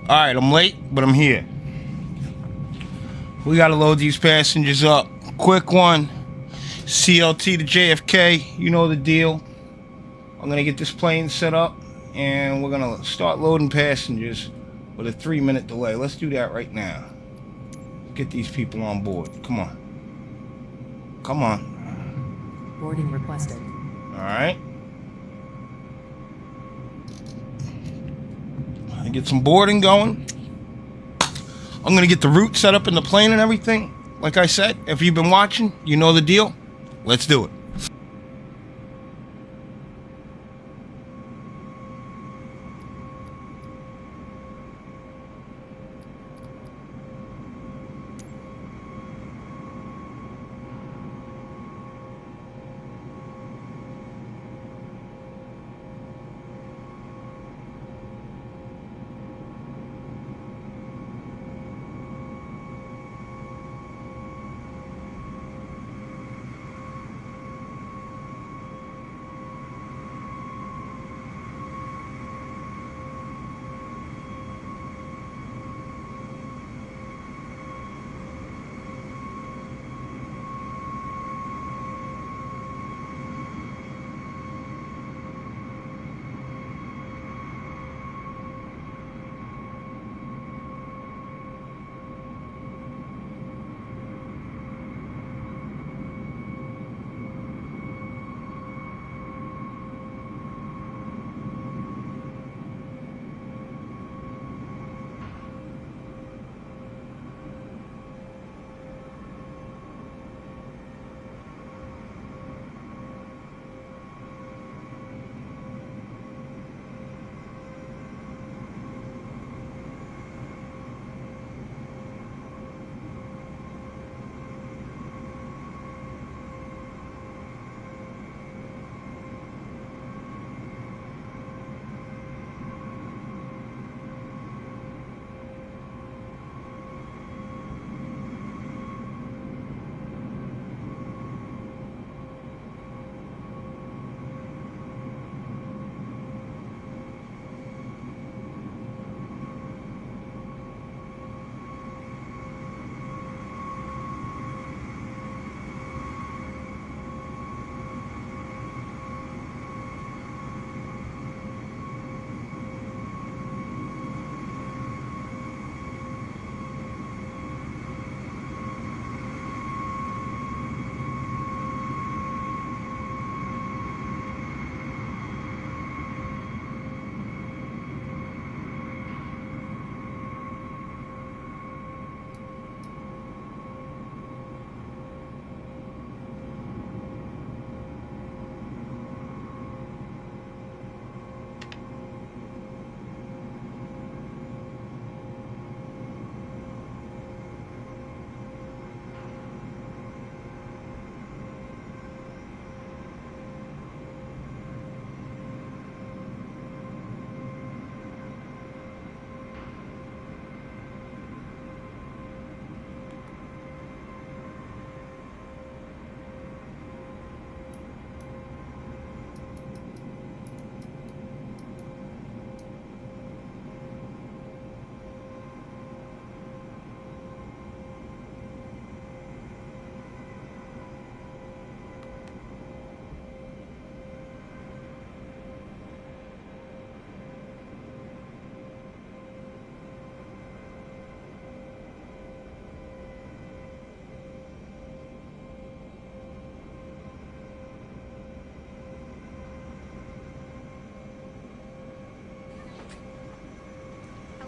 Alright, I'm late, but I'm here. We gotta load these passengers up. Quick one. CLT to JFK, you know the deal. I'm gonna get this plane set up and we're gonna start loading passengers with a 3-minute delay. Let's do that right now. Get these people on board. Come on. Come on. Boarding requested. Alright. Get some boarding going. I'm gonna get the route set up in the plane and everything. Like I said, if you've been watching, you know the deal. Let's do it.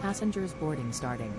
Passengers boarding starting.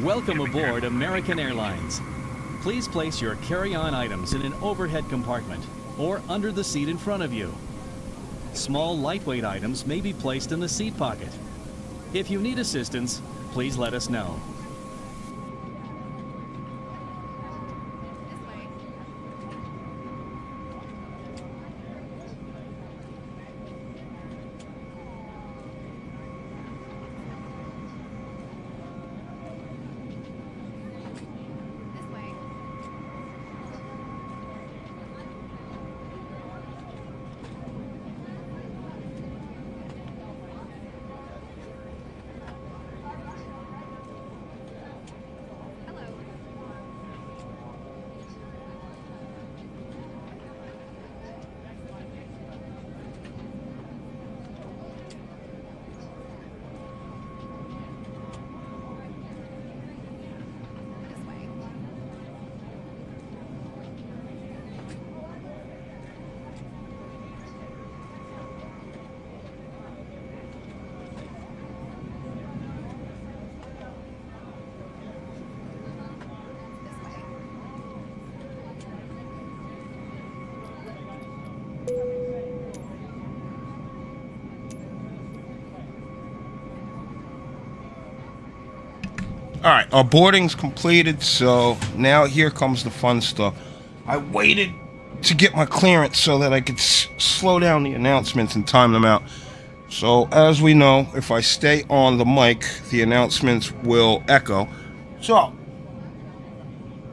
Welcome aboard American Airlines. Please place your carry-on items in an overhead compartment or under the seat in front of you. Small, lightweight items may be placed in the seat pocket. If you need assistance, please let us know. Alright, our boarding's completed, so now here comes the fun stuff. I waited to get my clearance so that I could slow down the announcements and time them out. So, as we know, if I stay on the mic, the announcements will echo. So,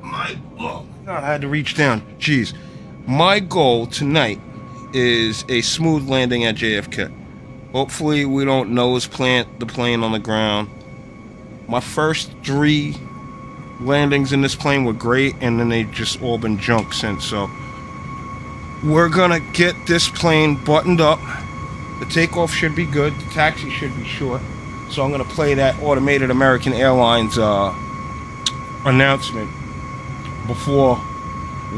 oh God, I had to reach down. Jeez. My goal tonight is a smooth landing at JFK. Hopefully, we don't nose plant the plane on the ground. My first 3 landings in this plane were great, and then they just all been junk since. So we're gonna get this plane buttoned up. The takeoff should be good. The taxi should be short. So I'm gonna play that automated American Airlines announcement before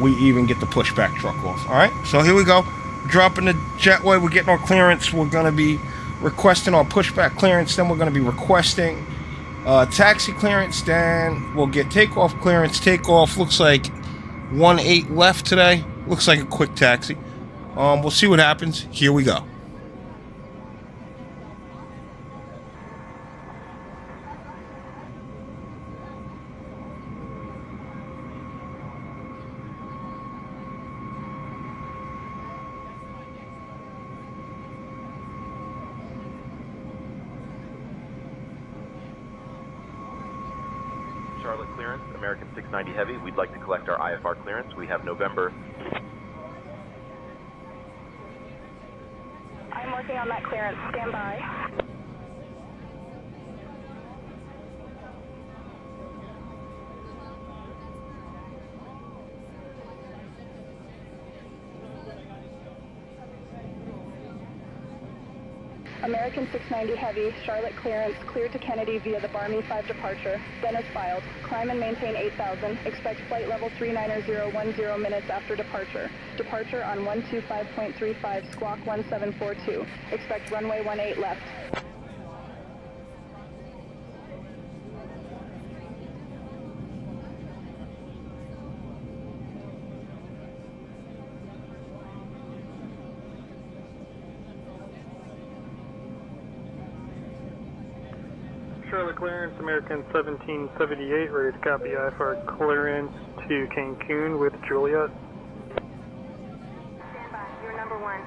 we even get the pushback truck off. All right. So here we go. Dropping the jetway. We're getting our clearance. We're gonna be requesting our pushback clearance. Then we're gonna be requesting taxi clearance. Then we'll get takeoff clearance. Takeoff looks like 1-8 left today. Looks like a quick taxi. We'll see what happens. Here we go. Charlotte clearance, American 690 Heavy. We'd like to collect our IFR clearance. We have November. I'm working on that clearance. Stand by. American 690 Heavy, Charlotte clearance, cleared to Kennedy via the Barmy 5 departure. Dennis filed. Climb and maintain 8,000. Expect flight level 39010 minutes after departure. Departure on 125.35, squawk 1742. Expect runway 18 left. Charlotte clearance, American 1778, ready to copy IFR clearance to Cancun with Juliet. Stand by. You're number 1.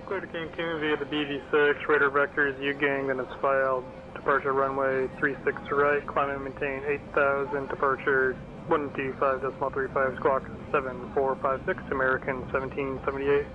Clear to Cancun via the BV6, radar vectors U-gang, then it's filed. Departure runway 36 right, climb and maintain 8,000, departure 125.35, squawk 7456, American 1778.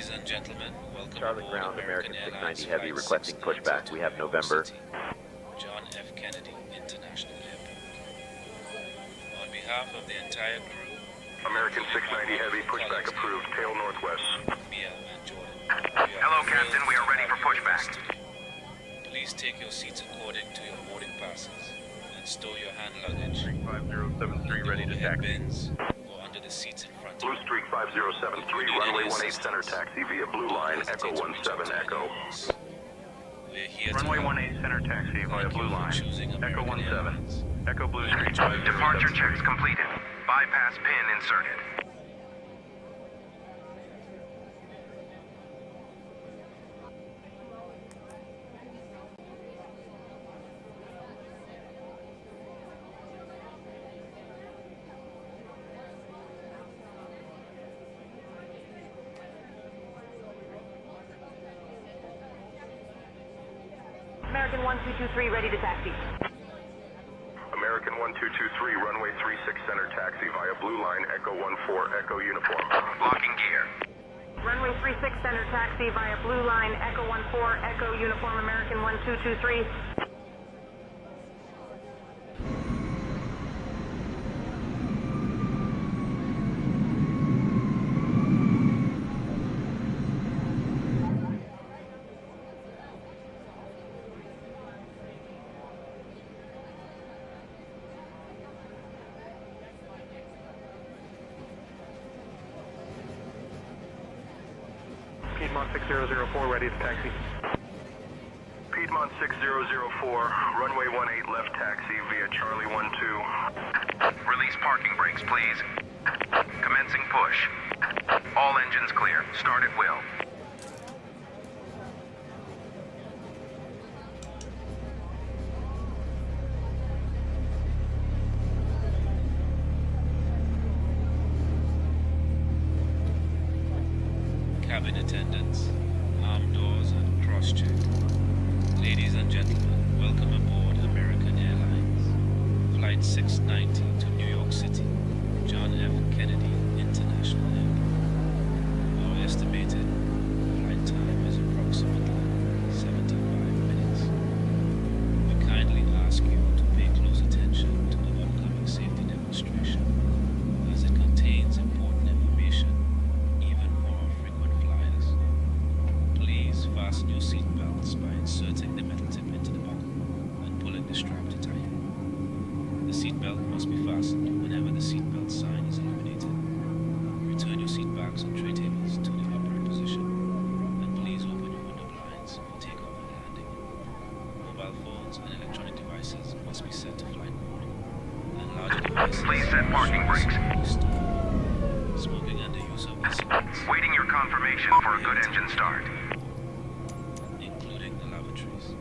Ladies and gentlemen, welcome Charlotte aboard ground, American Airlines 690 Heavy, Flight requesting 690 pushback. to We have New York November. City, John F. Kennedy International Airport. On behalf of the entire crew, American 690 Heavy, pushback approved, tail northwest. Mia and Jordan. Hello, Captain, we are ready for pushback. Please take your seats according to your boarding passes and stow your hand luggage. 5073, ready to taxi. Bins or under the seats in front of Blue you. Streak 5073, runway 18 center taxi via Blue Line, Echo 17 Echo. We're here Runway to help. 18 center taxi via Thank you Blue for Line, choosing Echo American 17. Airlines. Echo Blue Streak. Departure checks completed. Bypass pin inserted. American 1223, ready to taxi. American 1223, runway 36 center taxi via Blue Line, Echo 14 Echo uniform. Locking gear. Runway 36 center taxi via Blue Line, Echo 14, Echo uniform, American 1223. Piedmont 6004, ready to taxi. Piedmont 6004, runway 18 left taxi via Charlie 12. Release parking brakes, please. Commencing push. All engines clear. Start at will. Cabin attendants, arm doors and cross-check. Ladies and gentlemen, welcome aboard American Airlines. Flight 690 to New York City, John F. Kennedy International Airport. Our estimated flight time is approximately 75 minutes. We kindly ask you to pay close attention to the upcoming safety demonstration, as it contains important information even for our frequent flyers. Please fasten your seat belts by inserting the metal tip into the buckle and pulling the strap to tighten. The seat belt must be fastened whenever the seat belt sign is illuminated. Return your seat backs and tray tables to the upright position, and please open your window blinds for takeoff and landing. Mobile phones and electronic devices must be set to flight mode, and larger devices Please set parking brakes. Smoking and the use of e-cigarettes, Waiting your confirmation for a good engine start. including the lavatories.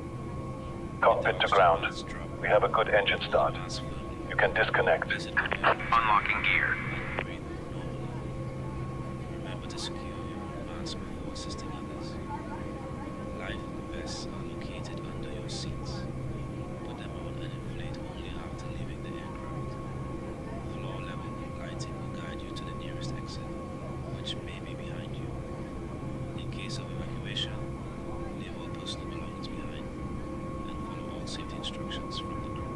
Cockpit to ground. We have a good engine start. Mask firmly. You can disconnect. Visit the airport Unlocking gear. and breathe normally. Remember to secure your own mask before assisting others. Life vests are located under your seats. Put them on and inflate only after leaving the aircraft. Floor level lighting will guide you to the nearest exit, which may be behind you. In case of evacuation, leave all personal belongings behind and follow all safety instructions from the crew.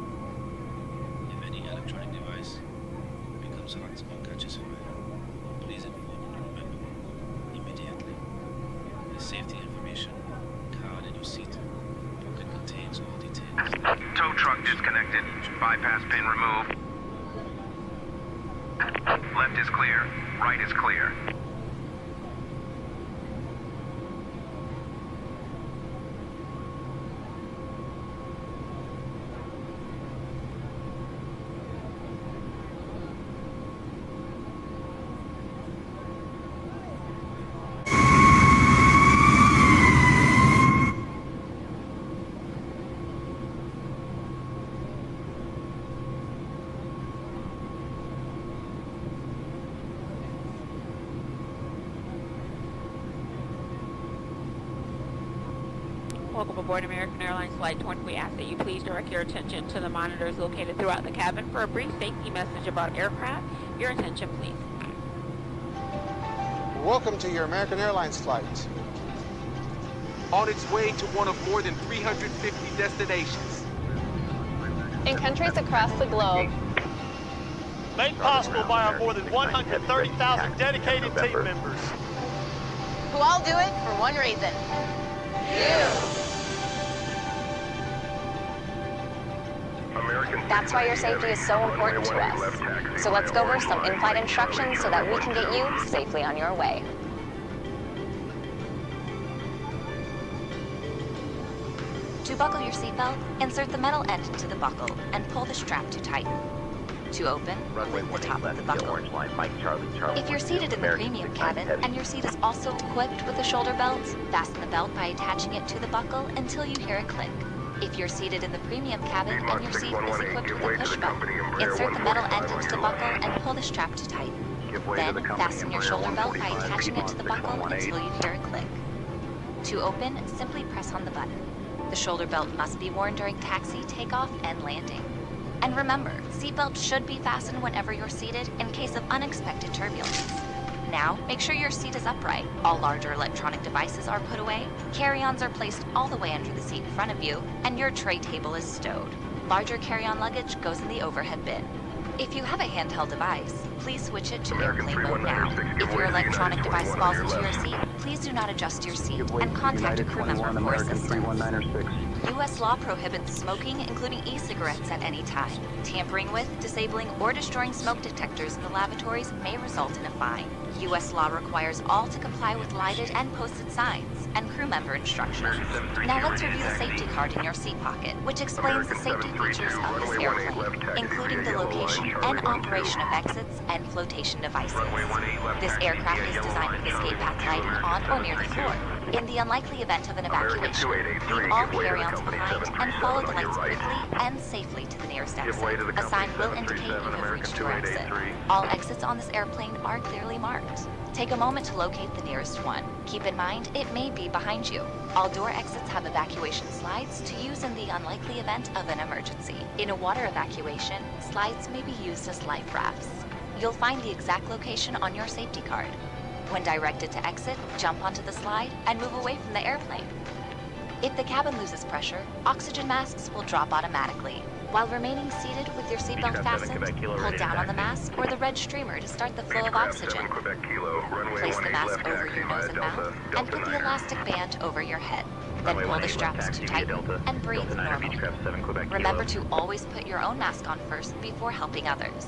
If any electronic device becomes hot or catches fire, please inform the crew member immediately. The safety information card in your seat pocket contains all details. Tow truck disconnected. Bypass pin removed. Left is clear. Right is clear. Welcome aboard American Airlines Flight 20. We ask that you please direct your attention to the monitors located throughout the cabin for a brief safety message about aircraft. Your attention, please. welcome to your American Airlines flight. On its way to one of more than 350 destinations. In countries across the globe. Made possible by our more than 130,000 dedicated team members. Who all do it for one reason. You. That's why your safety is so important to us. So let's go over some in-flight instructions so that we can get you safely on your way. To buckle your seatbelt, insert the metal end into the buckle and pull the strap to tighten. To open, lift the top of the buckle. If you're seated in the premium cabin and your seat is also equipped with a shoulder belt, fasten the belt by attaching it to the buckle until you hear a click. If you're seated in the premium cabin and your seat is equipped with a push button, insert the metal end into the buckle and pull the strap to tighten. Then, fasten your shoulder belt by attaching it to the buckle until you hear a click. To open, simply press on the button. The shoulder belt must be worn during taxi, takeoff, and landing. And remember, seatbelts should be fastened whenever you're seated in case of unexpected turbulence. Now, make sure your seat is upright. All larger electronic devices are put away, carry-ons are placed all the way under the seat in front of you, and your tray table is stowed. Larger carry-on luggage goes in the overhead bin. If you have a handheld device, please switch it to airplane mode now. If your electronic device falls into your seat, please do not adjust your seat and contact a crew member for assistance. U.S. law prohibits smoking, including e-cigarettes, at any time. Tampering with, disabling, or destroying smoke detectors in the lavatories may result in a fine. U.S. law requires all to comply with lighted and posted signs and crew member instructions. Now let's review the safety card in your seat pocket, which explains the safety features of this airplane, including the location and operation of exits and flotation devices. This aircraft is designed with escape path lighting on or near the floor. In the unlikely event of an evacuation, leave all carry-ons behind and follow the lights quickly and safely to the nearest exit. A sign will indicate you have reached your exit. All exits on this airplane are clearly marked. Take a moment to locate the nearest one. Keep in mind, it may be behind you. All door exits have evacuation slides to use in the unlikely event of an emergency. In a water evacuation, slides may be used as life rafts. You'll find the exact location on your safety card. When directed to exit, jump onto the slide and move away from the airplane. If the cabin loses pressure, oxygen masks will drop automatically. While remaining seated with your seatbelt fastened, hold down on the mask or the red streamer to start the flow of oxygen. Place the mask over your nose and mouth and put the elastic band over your head. Then pull the straps to tighten and breathe normally. Remember to always put your own mask on first before helping others.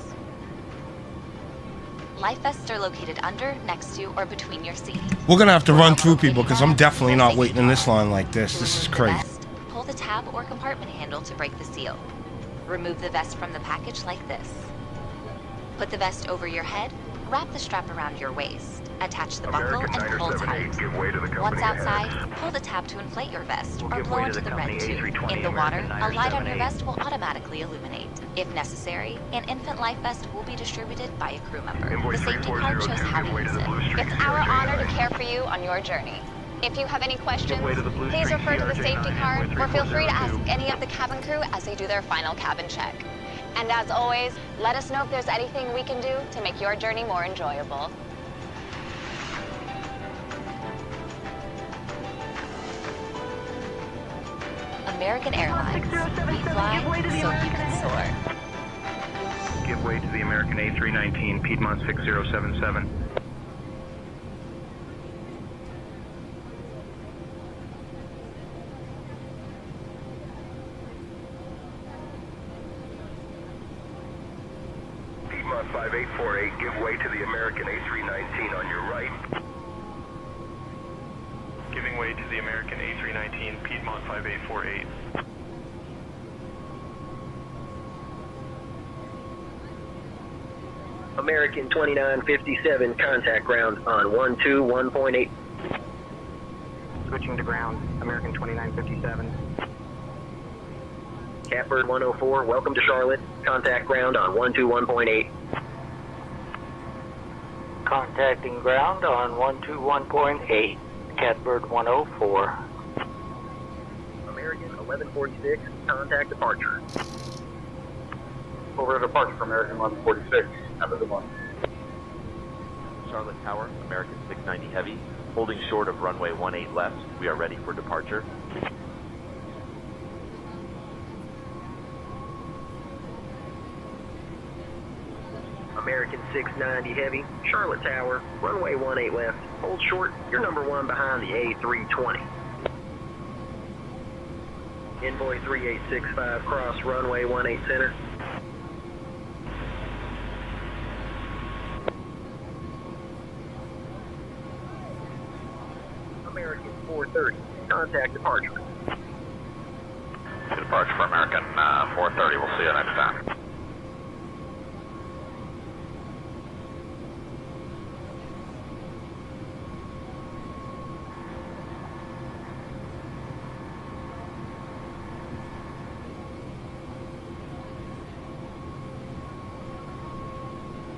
Life vests are located under, next to, or between your seats. We're gonna have to run through people because I'm definitely not waiting in this line like this. This is crazy. Pull the tab or compartment handle to break the seal. Remove the vest from the package like this. Put the vest over your head, wrap the strap around your waist, attach the buckle, and pull tight. Once outside, pull the tab to inflate your vest or blow into the red tube. In the water, a light on your vest will automatically illuminate. If necessary, an infant life vest will be distributed by a crew member. The safety card shows how to use it. It's our honor to care for you on your journey. If you have any questions, please refer to the safety card or feel free to ask any of the cabin crew as they do their final cabin check. And as always, let us know if there's anything we can do to make your journey more enjoyable. American Airlines. We fly so you can soar. Give way to the American A319, Piedmont 6077. Piedmont 5848, give way to the American A319 on your right. Giving way to the American A319, Piedmont 5848. American 2957, contact ground on 121.8. Switching to ground, American 2957. Catbird 104, welcome to Charlotte. Contact ground on 121.8. Contacting ground on 121.8. Catbird 104. American 1146, contact departure. Over to departure for American 1146. Have a good one. Charlotte Tower, American 690 Heavy, holding short of runway 18 left. We are ready for departure. American 690 Heavy, Charlotte Tower, runway 18 left. Hold short. You're number 1 behind the A320. Envoy 3865, cross runway 18 center. American 430, contact departure. Departure for American 430. We'll see you next time.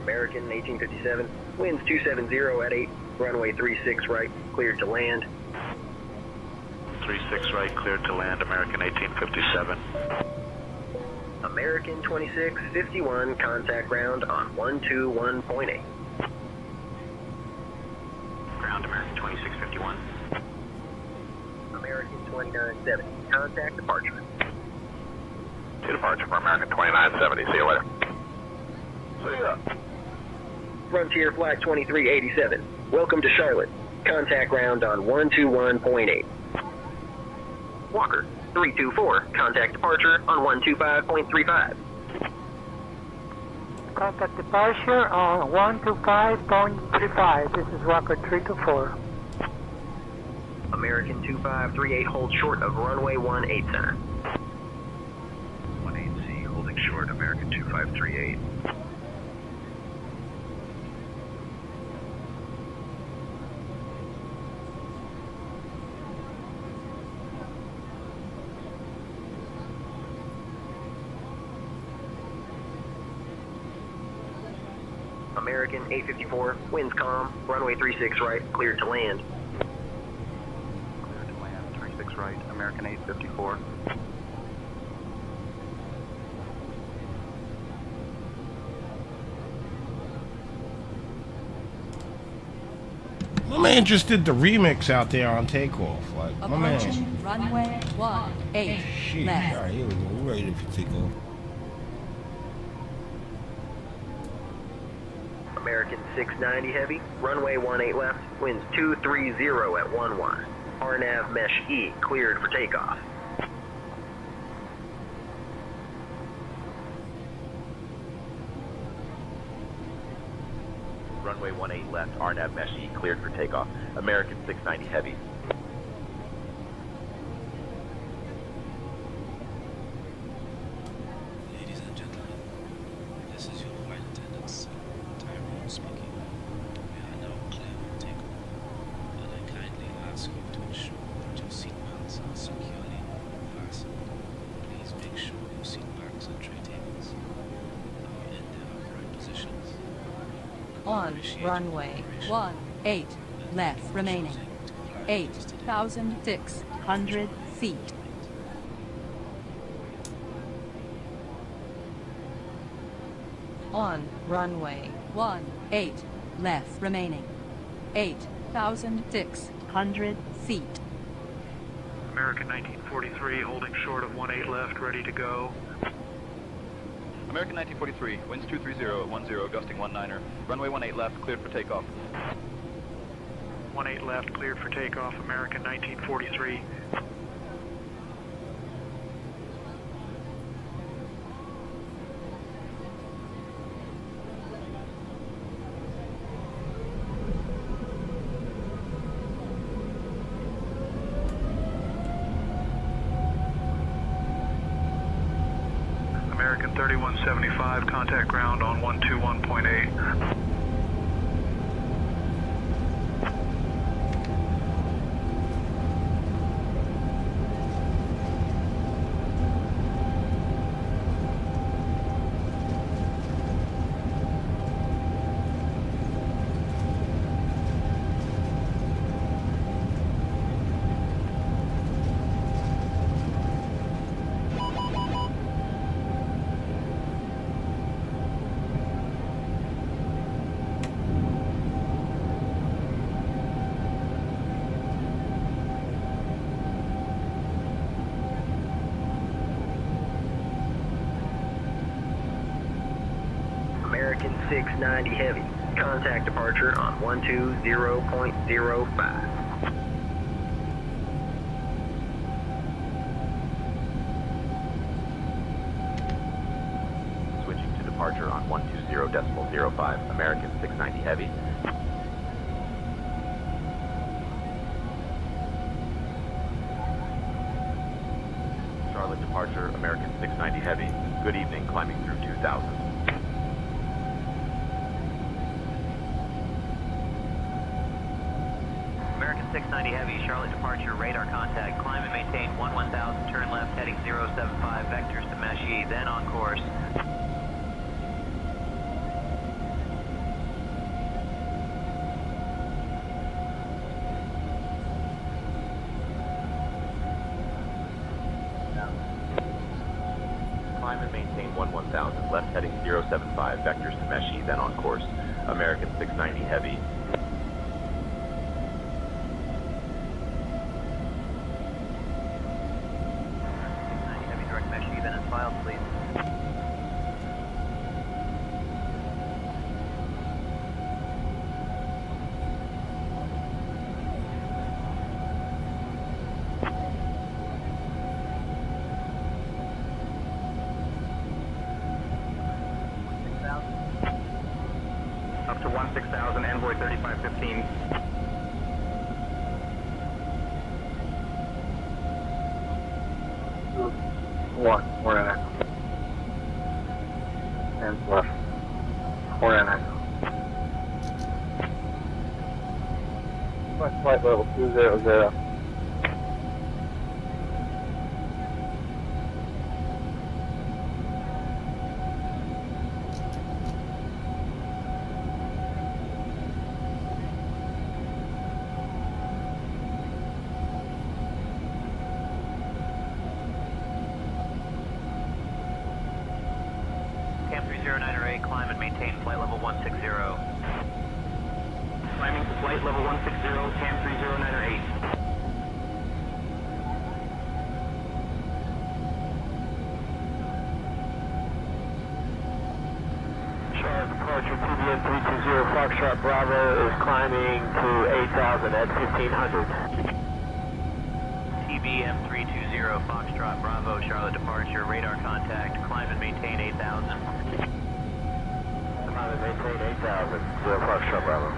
American 1857, winds 270 at 8, runway 36 right, cleared to land. 36 right, cleared to land, American 1857. American 2651, contact ground on 121.8. Ground, American 2651. American 2970, contact departure. To departure for American 2970. See you later. See ya. Frontier Flight 2387, welcome to Charlotte. Contact ground on 121.8. Walker 324, contact departure on 125.35. Contact departure on 125.35. This is Walker 324. American 2538, hold short of runway 18 center. 18C, holding short, American 2538. American 854, winds calm, runway 36 right, cleared to land. Cleared to land, 36 right, American 854. My man just did the remix out there on takeoff. Like, my man. Approaching runway 18 Shit. left. All right, here we go. We're ready to take off. American 690 heavy, runway 18 left, winds 230 at 11. RNAV mesh E, cleared for takeoff. Runway 18 left, RNAV mesh E, cleared for takeoff. American 690 Heavy. Ladies and gentlemen, this is your flight attendants. Tyrone speaking. We are now clear for takeoff, and I kindly ask you to ensure that your seatbelts are securely fastened. Please make sure your seat backs and tray tables are in their upright positions. On runway 18 left remaining. 8,600 feet. On runway 18 left remaining. 8,600 feet. American 1943, holding short of 18 left, ready to go. American 1943, winds 230 at 10, gusting 19er. Runway 18 left, cleared for takeoff. 18 left, cleared for takeoff, American 1943. American 3175, contact ground on 121.8. American 690 Heavy. Contact departure on 120.05. Switching to departure on 120.05, American 690 Heavy. Charlotte departure, American 690 Heavy. Good evening, climbing through 2000. American 690 Heavy, Charlotte departure, radar contact, climb and maintain 1000, turn left, heading 075, vectors to Meshy, then on course. Climb and maintain 1000, left heading 075, vectors to Meshy, then on course. American 690 Heavy. Heavy, direct Meshy, then as filed, please. Up to 16,000, envoy 3515. We're in echo. And left. We're in echo. Flight level 200. Cam 30908, climb and maintain flight level 160. Climbing to flight level 160, cam 30908. Charlotte departure TBN 320 Foxtrot Bravo is climbing to 8,000 at 1500. TBM 320, Foxtrot Bravo, Charlotte departure, radar contact, climb and maintain 8,000. Climb and maintain 8,000, 0 Foxtrot Bravo.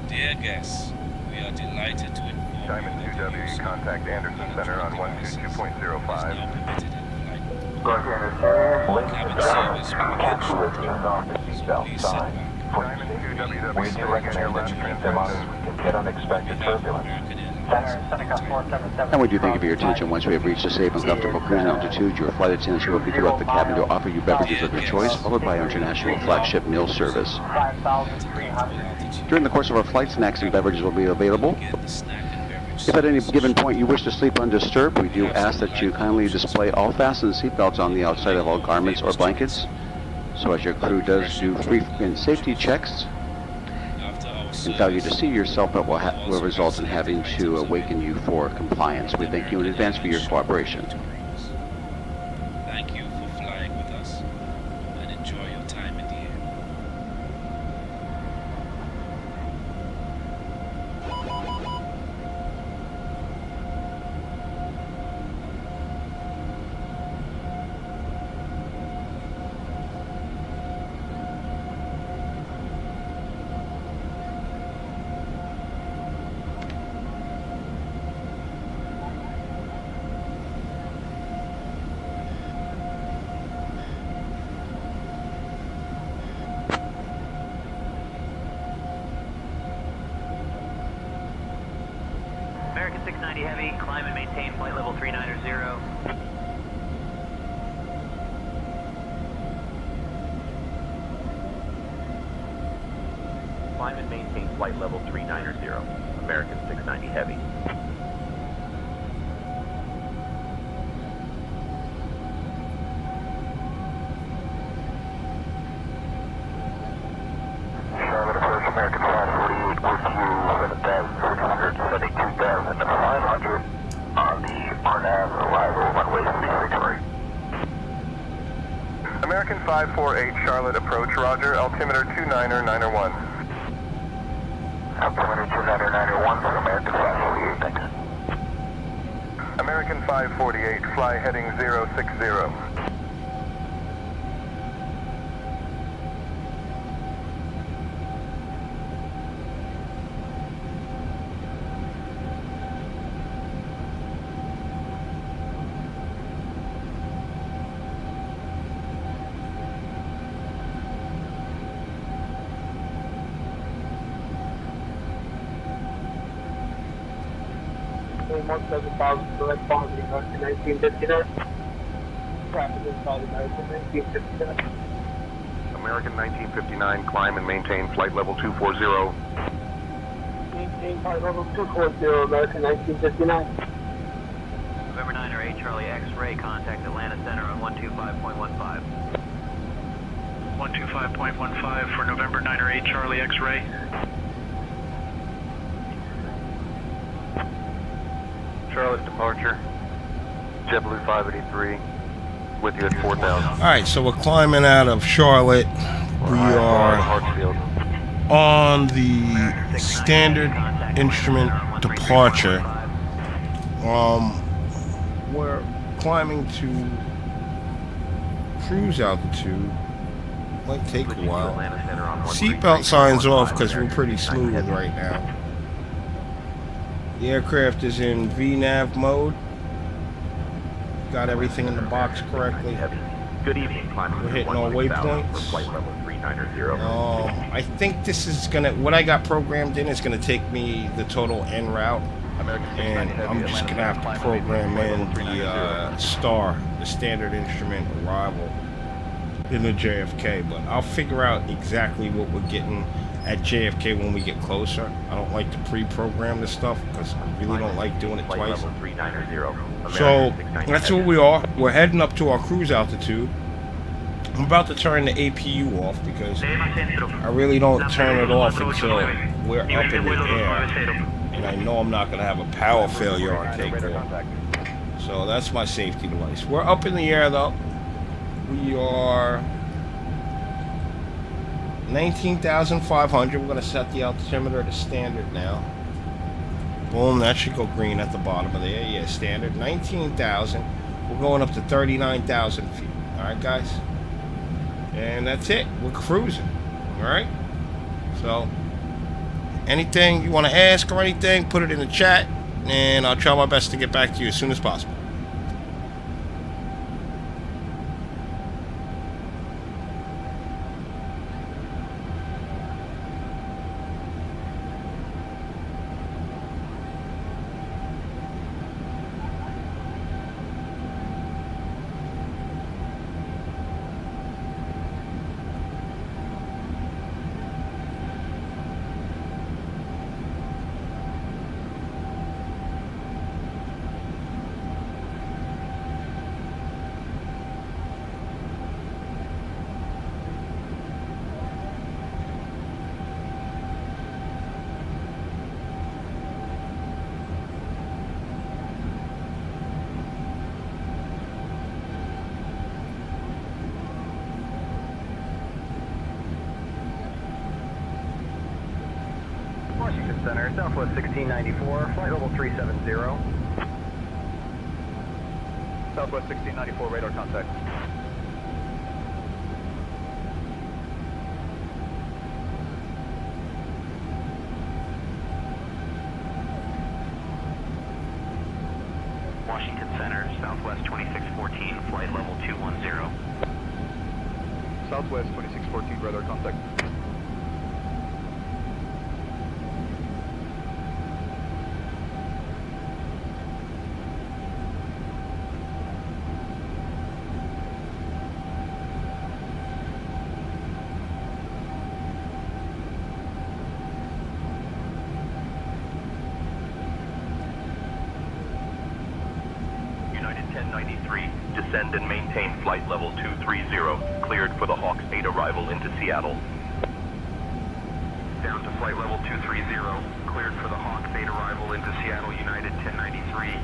Dear guests, we are delighted to inform Diamond 2W, contact Anderson Center on 122.05. cabin service will begin shortly, so please sit back. Diamond 2WW, We do recommend that you keep them on as we can get unexpected turbulence. And we do thank you for your attention. Once we have reached a safe and comfortable cruising altitude, your flight attendants will be throughout the cabin to offer you beverages of your choice, followed by our international flagship meal service. During the course of our flight, snacks and beverages will be available. If at any given point you wish to sleep undisturbed, we do ask that you kindly display all fastened seatbelts on the outside of all garments or blankets, so as your crew does do frequent safety checks. And failure to see your seatbelt will result in having to awaken you for compliance. We thank you in advance for your cooperation. Thank you for flying with us and enjoy your time in the air. American 690 Heavy, climb and maintain flight level 390. Climb and maintain flight level 390, American 690 Heavy. 548 Charlotte approach, roger. Altimeter 29091. Altimeter 29091 for American 548, thank you. American 548, fly heading 060. Almost 7,000 direct positive American 1959. Traffic inside American 1959. American 1959, climb and maintain flight level 240. Maintain flight level 240, American 1959. November 9 or 8 Charlie X-ray, contact Atlanta Center on 125.15. 125.15 for November 9 or 8 Charlie X-ray. Charlotte departure. JetBlue 583, with you at 4,000. Alright, so we're climbing out of Charlotte. We are on the standard instrument departure. We're climbing to cruise altitude. Might take a while. Seatbelt signs off because we're pretty smooth right now. The aircraft is in VNAV mode. Got everything in the box correctly. Good evening, we're hitting all waypoints. I think this is gonna, what I got programmed in is gonna take me the total en route. And I'm just gonna have to program in the STAR, the standard instrument arrival in the JFK, but I'll figure out exactly what we're getting at JFK when we get closer. I don't like to pre-program this stuff because I really don't like doing it twice. So that's where we are. We're heading up to our cruise altitude. I'm about to turn the APU off because I really don't turn it off until we're up in the air. And I know I'm not going to have a power failure on takeoff. So that's my safety device. We're up in the air though. We are 19,500. We're going to set the altimeter to standard now. Boom, that should go green at the bottom of there. Yeah, standard. 19,000. We're going up to 39,000 feet. Alright, guys? And that's it. We're cruising. Alright? So, anything you want to ask or anything, put it in the chat. And I'll try my best to get back to you as soon as possible. Washington Center, Southwest 1694, flight level 370. Southwest 1694, radar contact. Washington Center, Southwest 2614, flight level 210. Southwest 2614, radar contact. Descend and maintain flight level 230, cleared for the Hawks 8 arrival into Seattle. Down to flight level 230, cleared for the Hawks 8 arrival into Seattle, United 1093.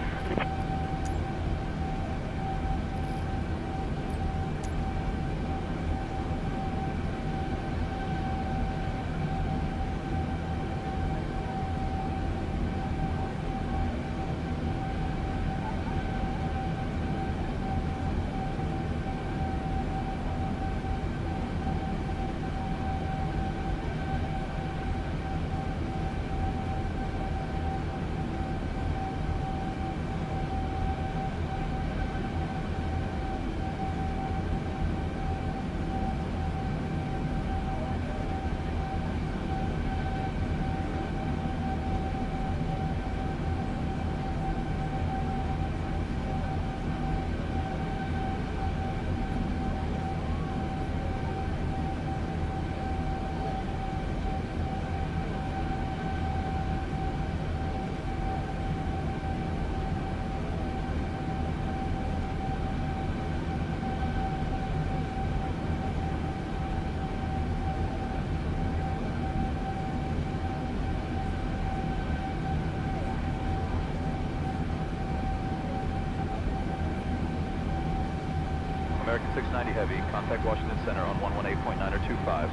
American 690 Heavy, contact Washington Center on 118.925.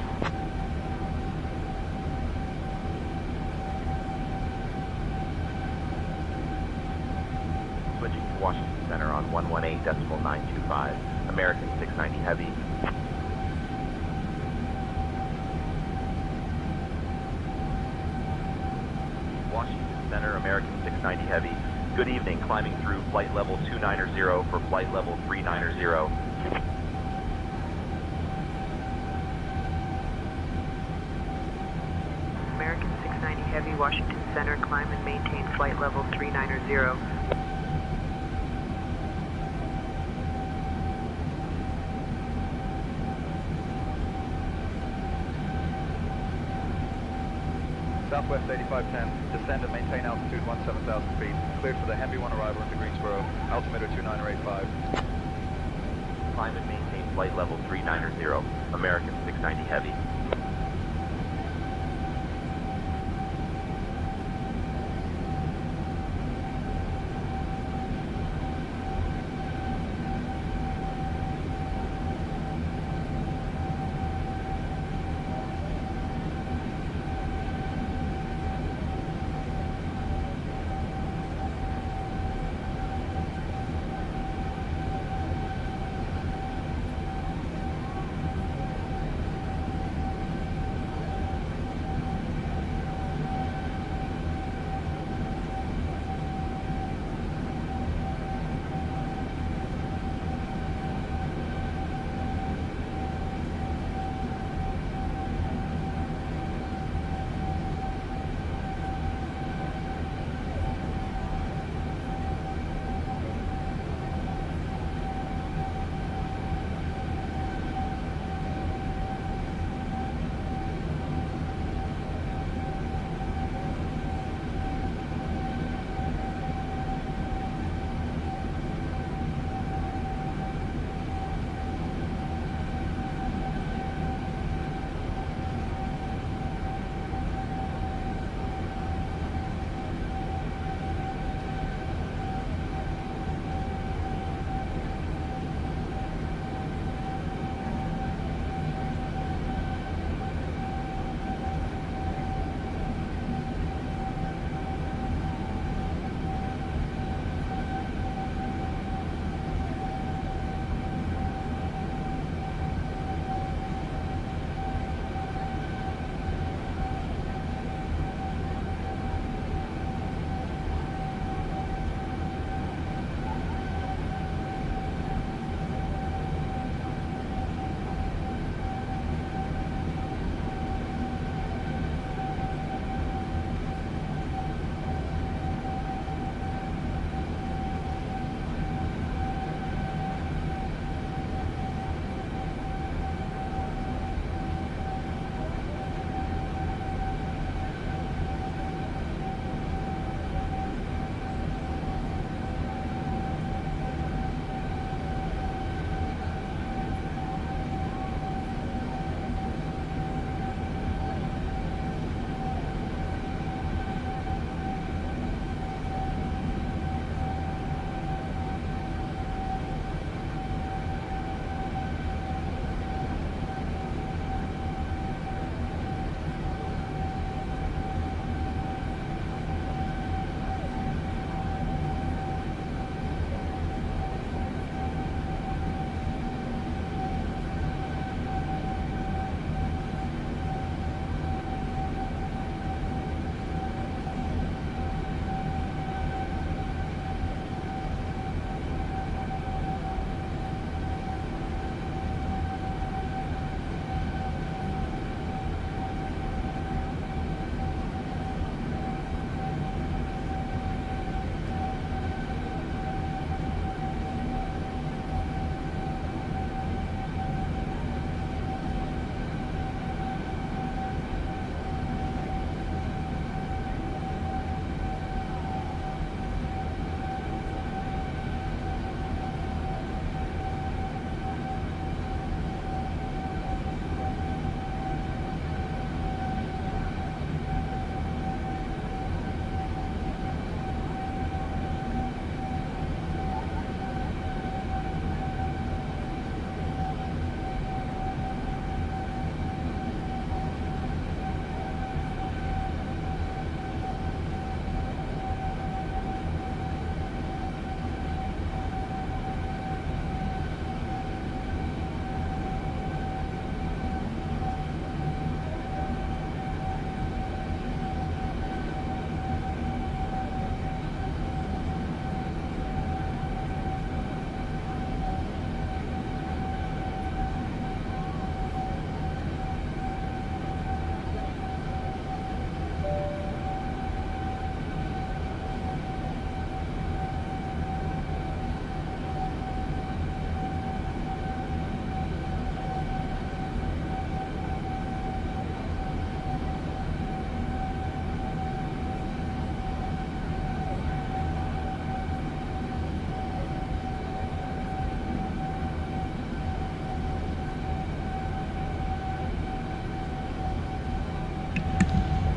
Switching to Washington Center on 118.925. American 690 Heavy. Washington Center, American 690 Heavy. Good evening, climbing through flight level 290 for flight level 390. American 690 Heavy, Washington Center, climb and maintain flight level 390. Southwest 8510, descend and maintain altitude 17,000 feet. Cleared for the Heavy 1 arrival into Greensboro, altimeter 2985. Climb and maintain flight level 390, American 690 Heavy.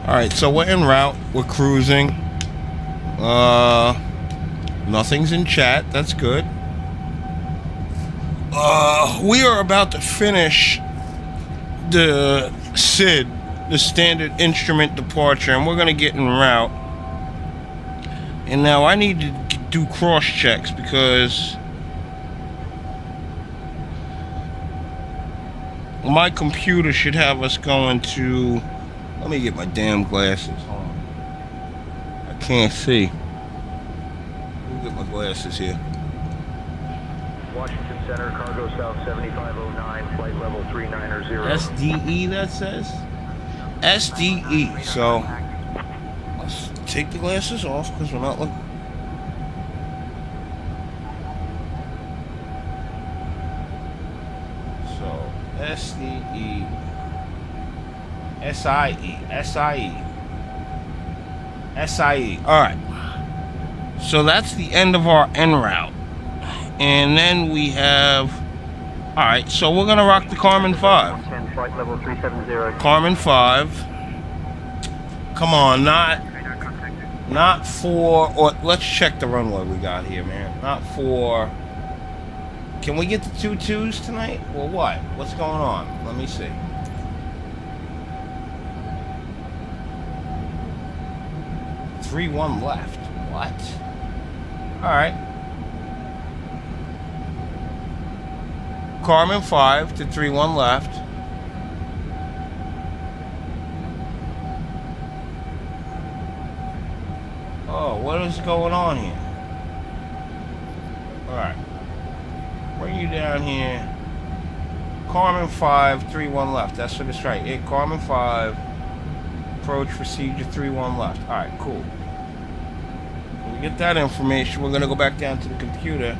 Alright, so we're en route. We're cruising. Nothing's in chat. That's good. We are about to finish the SID, the Standard Instrument Departure, and we're going to get en route. And now I need to do cross checks because my computer should have us going to... Let me get my damn glasses. Hold on. I can't see. Let me get my glasses here. Washington Center, cargo south 7509, flight level 390. SDE, that says? SDE. So, let's take the glasses off because we're not looking. So, SDE. SIE. Alright. So that's the end of our en route. And then we have... Alright, so we're going to rock the Carmen 5. Flight level 370. Carmen 5. Come on, not for... Or let's check the runway we got here, man. Not for... Can we get the 2-2s tonight? Or what? What's going on? Let me see. Three one left. What? Alright. Carmen 5 to 3-1 left. Oh, what is going on here? Alright. Bring you down here. Carmen 5, 3-1 left. That's what it's right. Carmen 5. Approach procedure 3-1 left. Alright, cool. When we get that information, we're going to go back down to the computer.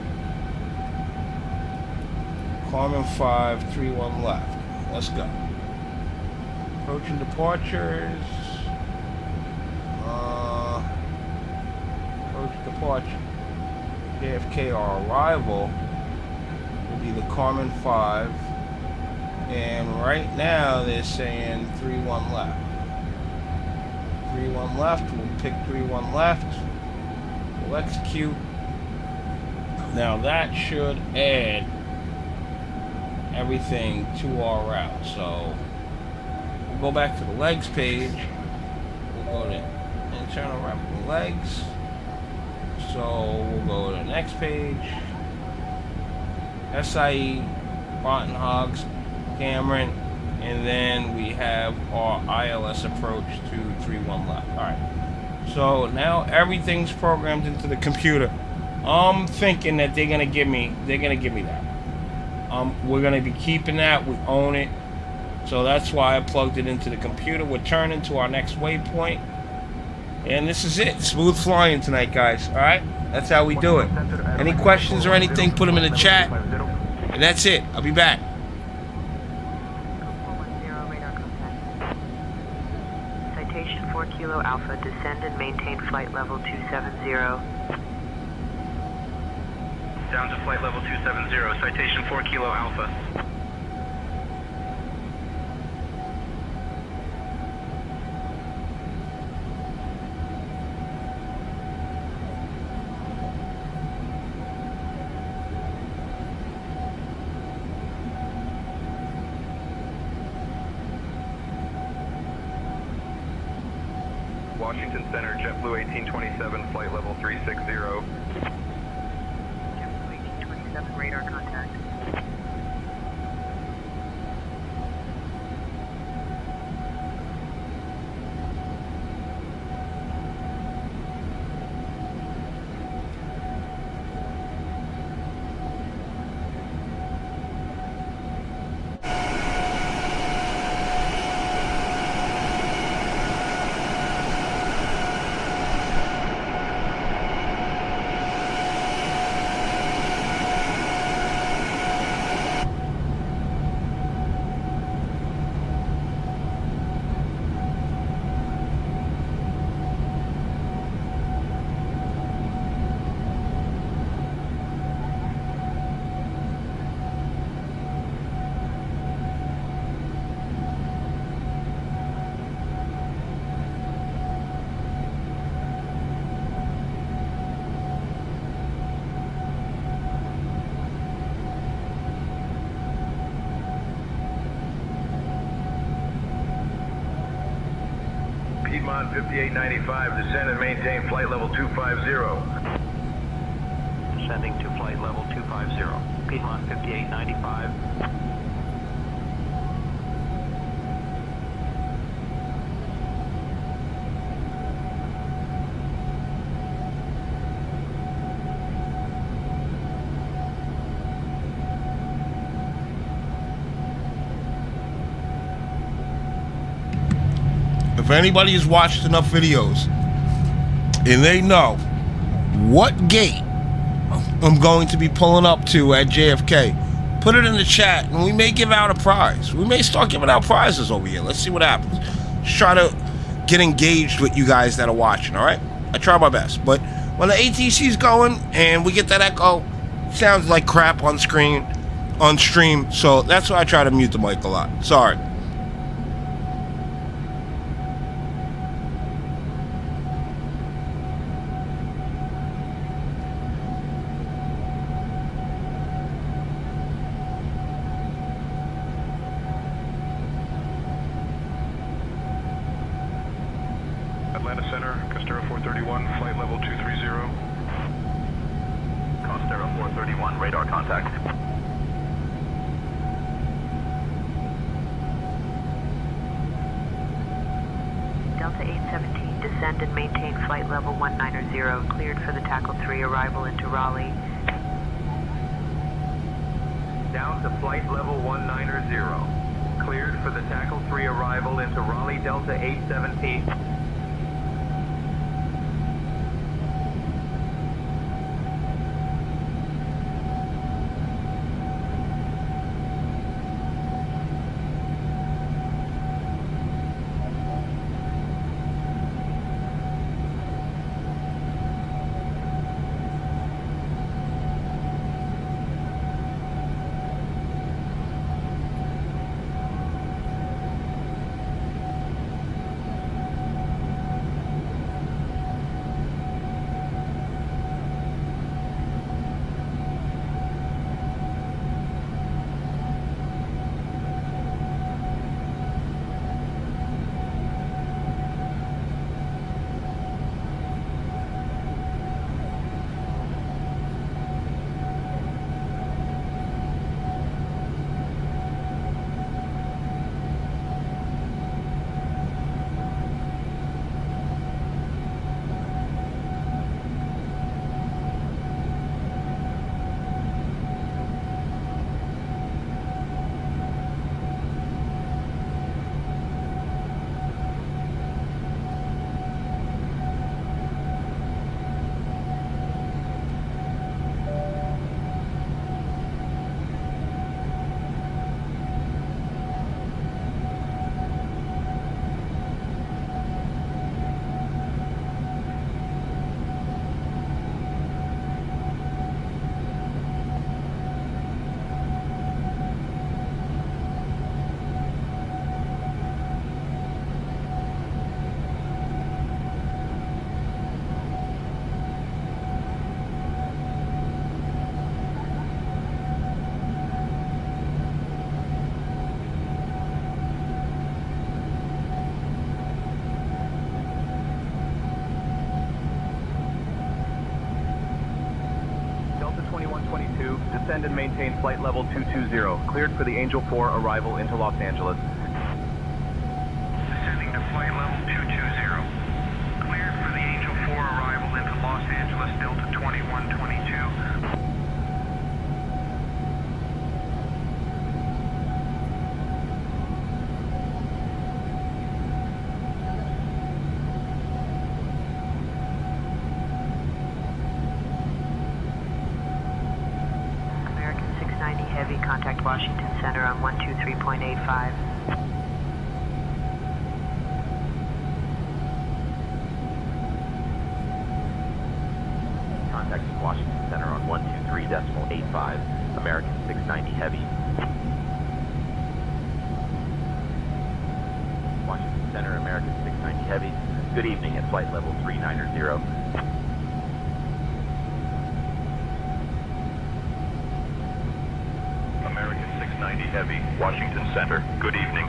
Carmen 5, 3-1 left. Let's go. Approaching departures. Approach departure. JFK, our arrival will be the Carmen 5. And right now they're saying 3-1 left. 3-1 left. We'll pick 3-1 left. We'll execute. Now that should add everything to our route. So we'll go back to the legs page. We'll go to internal wrapping legs. So we'll go to the next page. SIE, Barton Hogs, Cameron, and then we have our ILS approach to 3-1 left. Alright. So now everything's programmed into the computer. I'm thinking that they're gonna give me that. We're gonna be keeping that. We own it. So that's why I plugged it into the computer. We're turning to our next waypoint. And this is it. Smooth flying tonight, guys. Alright? That's how we do it. Any questions or anything, put them in the chat. And that's it. I'll be back. Citation 4 Kilo Alpha, descend and maintain flight level 270. Down to flight level 270, citation 4 Kilo Alpha. Washington Center, JetBlue 1827, flight level 360. JetBlue 1827, radar contact. Piedmont 5895, descend and maintain flight level 250. Descending to flight level 250. Piedmont 5895. If anybody has watched enough videos and they know what gate I'm going to be pulling up to at JFK, put it in the chat and we may give out a prize. We may start giving out prizes over here. Let's see what happens. Just try to get engaged with you guys that are watching, all right? I try my best. But when the ATC's going and we get that echo, it sounds like crap on stream. So that's why I try to mute the mic a lot. Sorry. Atlanta Center, Costera 431, flight level 230. Costera 431, radar contact. Delta 817, descend and maintain flight level 190, cleared for the tackle 3 arrival into Raleigh. Down to flight level 190. Cleared for the tackle 3 arrival into Raleigh Delta 817. Descend and maintain flight level 220. Cleared for the Angel 4 arrival into Los Angeles. Descending to flight level 220. Cleared for the Angel 4 arrival into Los Angeles, Delta 2122. Heavy, contact Washington Center on 123.85. Contacting Washington Center on 123.85. American 690 Heavy. Washington Center, American 690 Heavy. Good evening at flight level 390. American 690 Heavy, Washington Center. Good evening.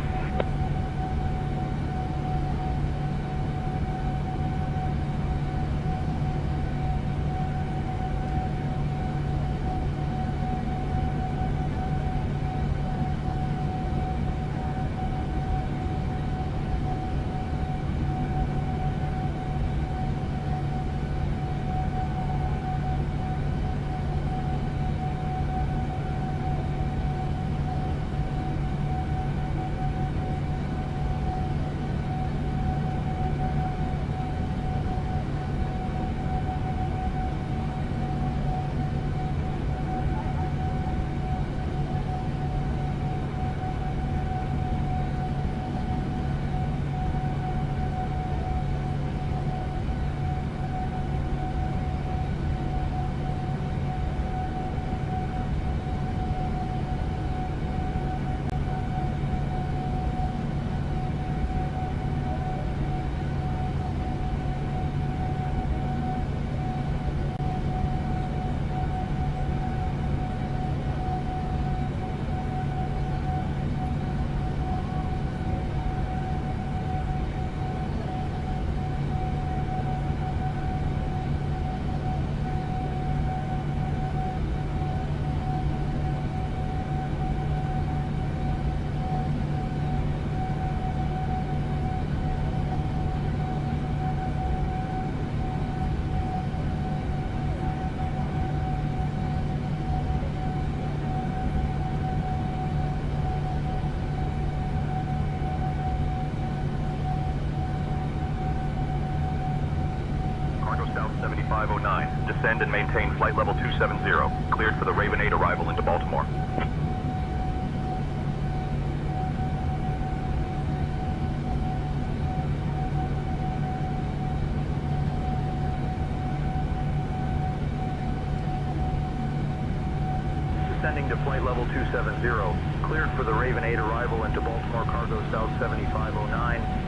7509. Descend and maintain flight level 270. Cleared for the Raven 8 arrival into Baltimore. Descending to flight level 270. Cleared for the Raven 8 arrival into Baltimore Cargo South 7509.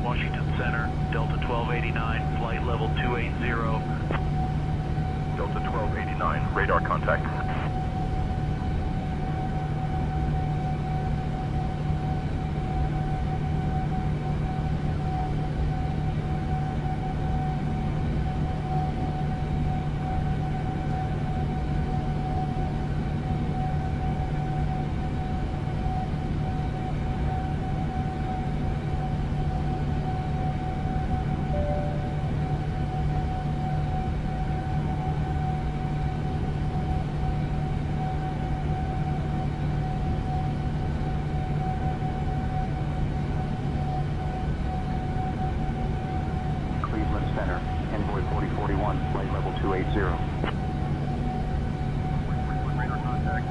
Washington Center, Delta 1289, flight level 280. Delta 1289, radar contact. Center, Envoy 4041, flight level 280. Radar contact.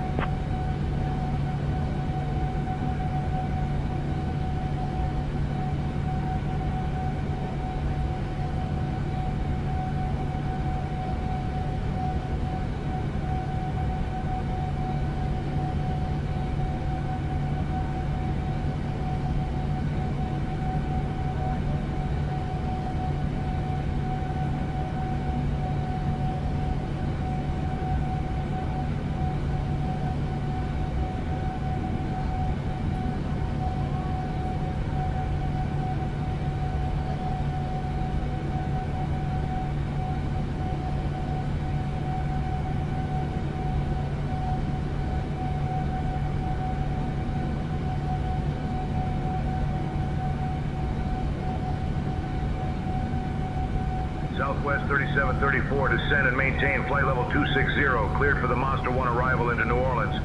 Southwest 3734, descend and maintain flight level 260, cleared for the Monster 1 arrival into New Orleans.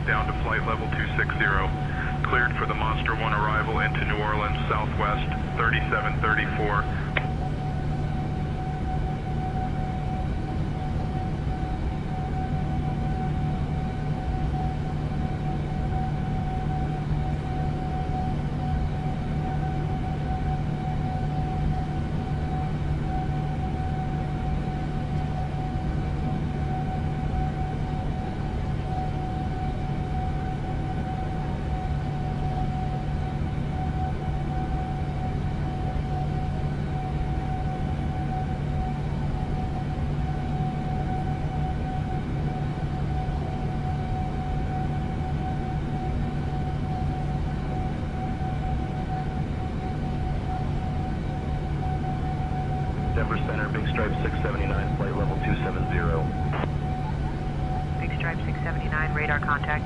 Down to flight level 260, cleared for the Monster 1 arrival into New Orleans, Southwest 3734. Denver Center, Big Stripe 679, flight level 270. Big Stripe 679, radar contact.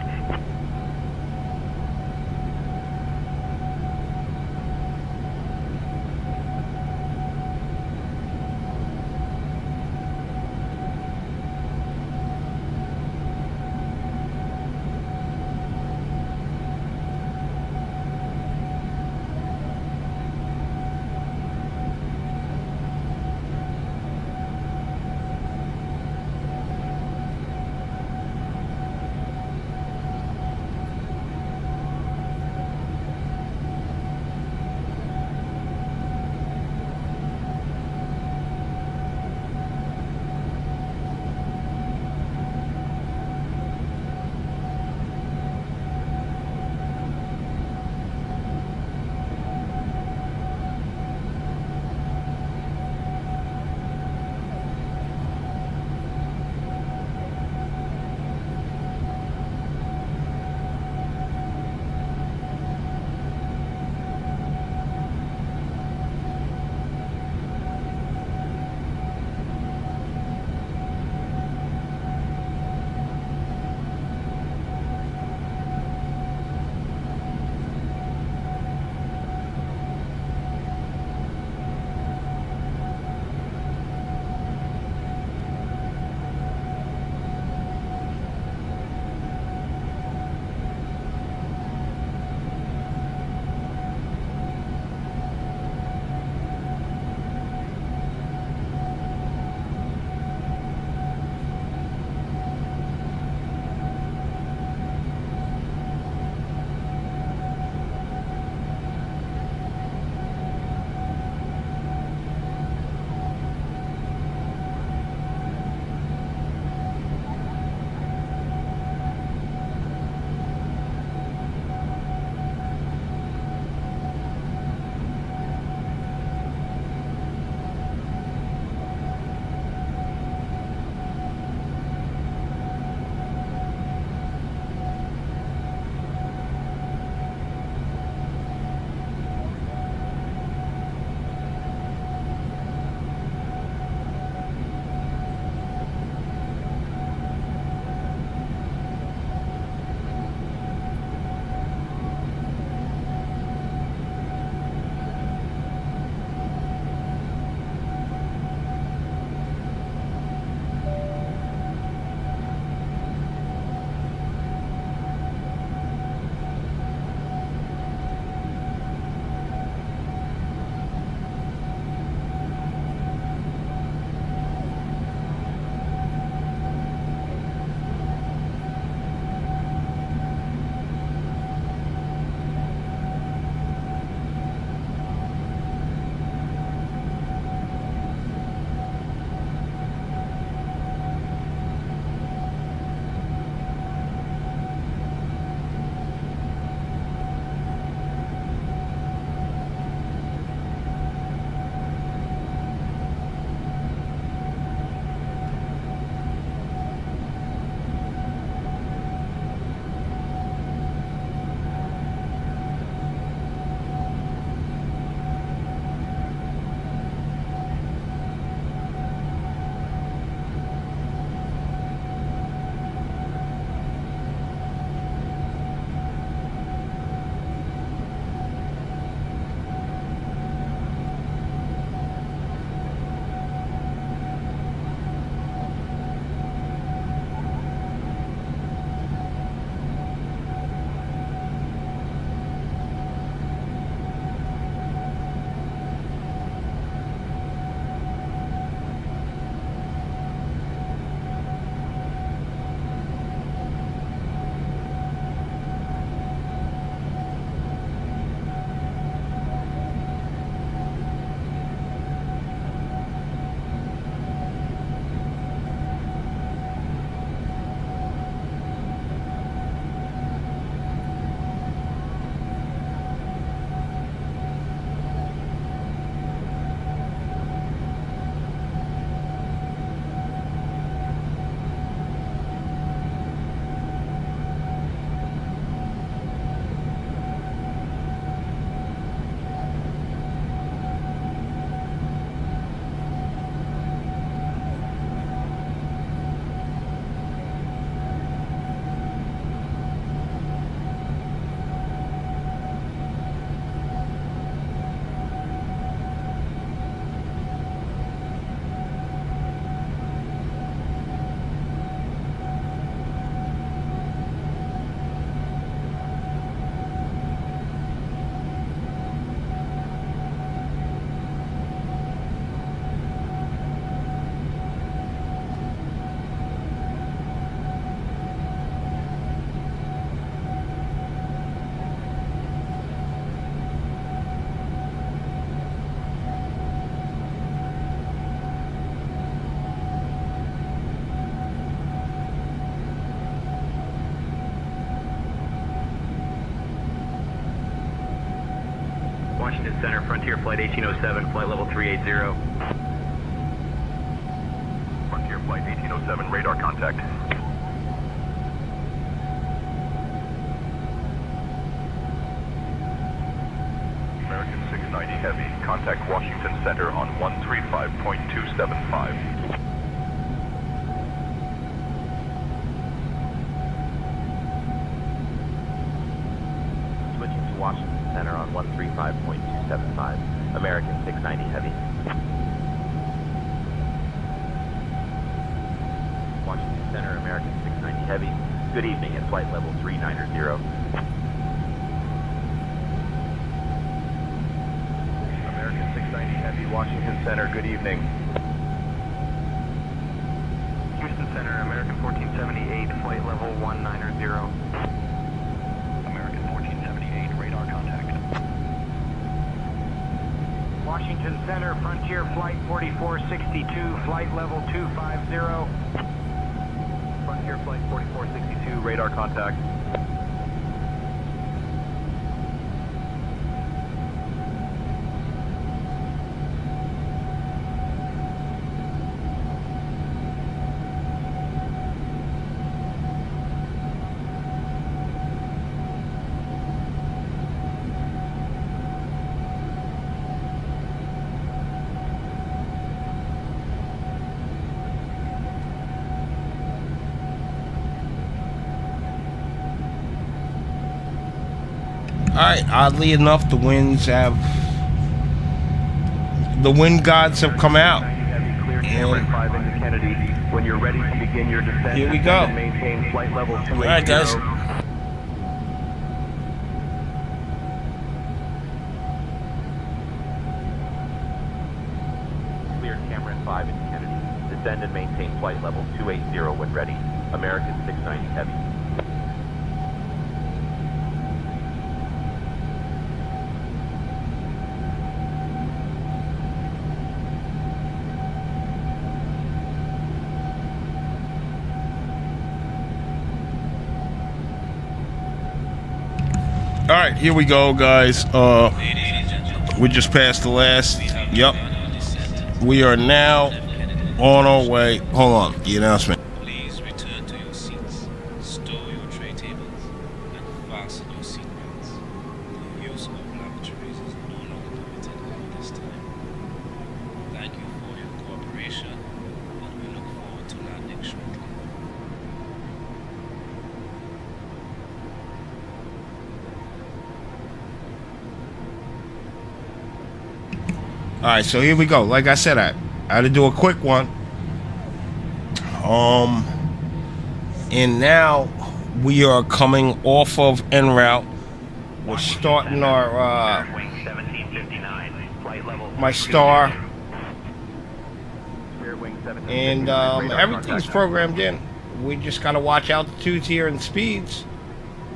Washington Center, Frontier Flight 1807, flight level 380. Frontier Flight 1807, radar contact. American 690 Heavy, contact Washington Center on 135.275. Switching to Washington Center on 135.275. American 690 Heavy. Washington Center, American 690 Heavy. Good evening at flight level 390. American 690 Heavy, Washington Center, good evening. Houston Center, American 1478, flight level 190. American 1478, radar contact. Washington Center, Frontier Flight 4462, flight level 250. Frontier Flight 4462, radar contact. Alright, oddly enough, the wind gods have come out. Cameron 5 into Kennedy. When you're ready to begin your descent, here we go. Maintain flight level 280. Alright, guys. Cleared Cameron 5 into Kennedy. Descend and maintain flight level 280 when ready. American 690 Heavy. All right, here we go, guys. We just passed the last. Yep. We are now on our way. Hold on, the announcement. Please return to your seats, store your tray tables, and fasten your seatbelts. The use of lavatories is no longer permitted at this time. Thank you for your cooperation, and we look forward to landing shortly. All right, so here we go. Like I said, I had to do a quick one. And now we are coming off of en route. We're starting our my star, and everything's programmed in. We just gotta watch altitudes here and speeds,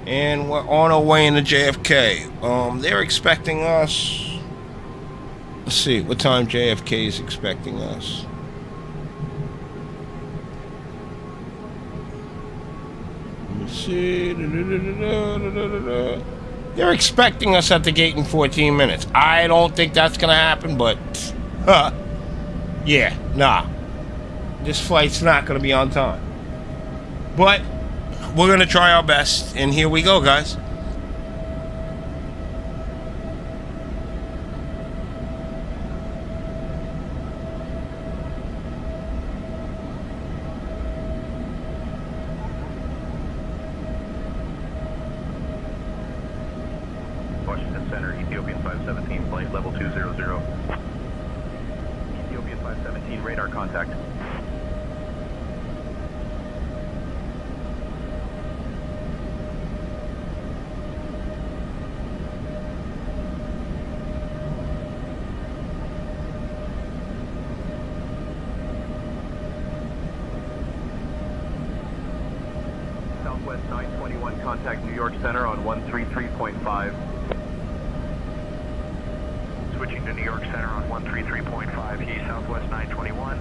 and we're on our way into JFK. They're expecting us. Let's see what time JFK is expecting us. Let's see. They're expecting us at the gate in 14 minutes. I don't think that's gonna happen, but yeah, nah. This flight's not gonna be on time. But we're gonna try our best, and here we go, guys. Washington Center, Ethiopian 517, flight level 200. Ethiopian 517, radar contact. Southwest 921, contact New York Center on 133.5. Switching to New York Center on 133.5, He Southwest 921.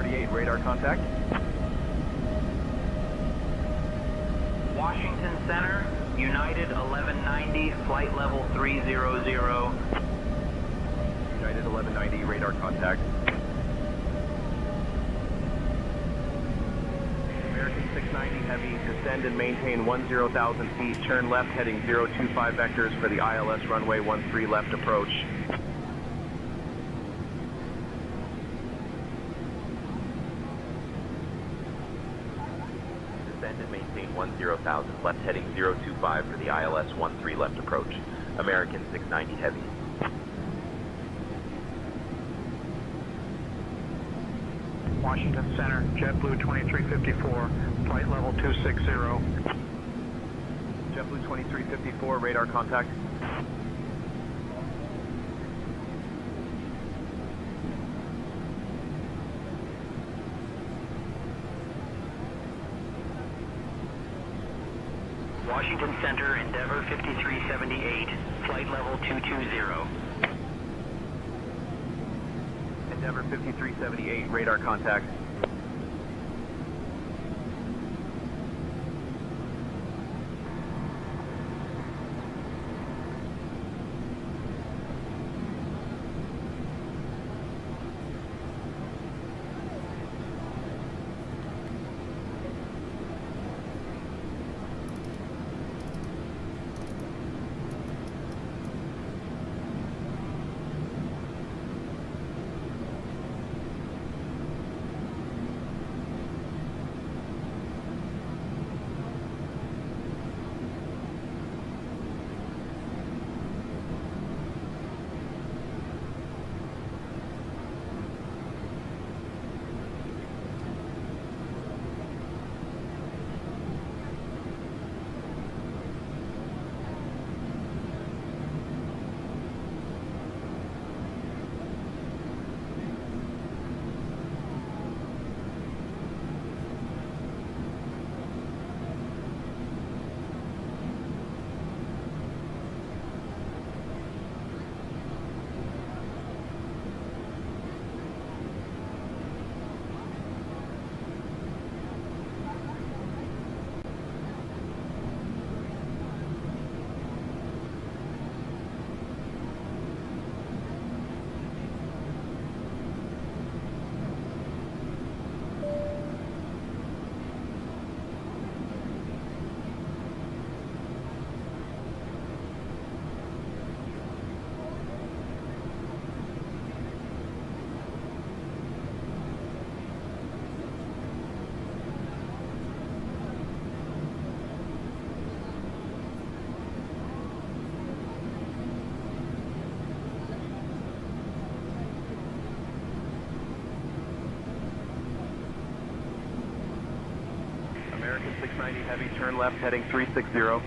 3738, radar contact. Washington Center, United 1190, flight level 300. United 1190, radar contact. American 690 Heavy, descend and maintain 10,000 feet, turn left heading 025 vectors for the ILS runway 13 left approach. Descend and maintain 10,000, left heading 025 for the ILS 13 left approach. American 690 Heavy. Washington Center, JetBlue 2354, flight level 260. JetBlue 2354, radar contact. Washington Center, Endeavor 5378, flight level 220. Endeavor 5378, radar contact. American 690 Heavy, turn left heading 360.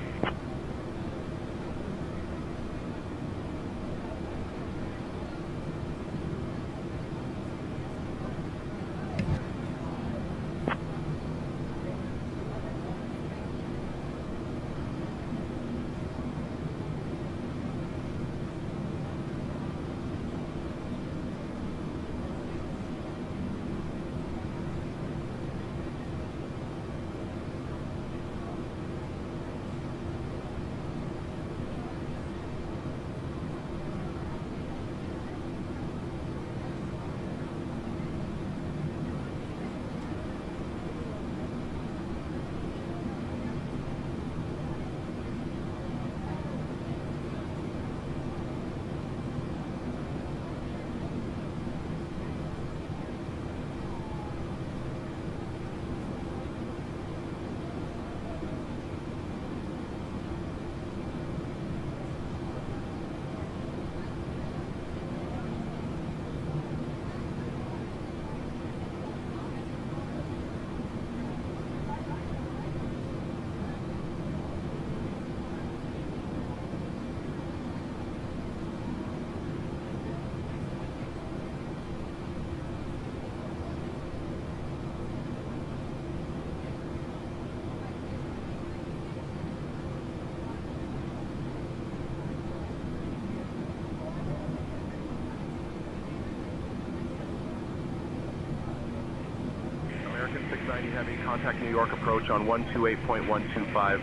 Heavy, contact New York approach on 128.125.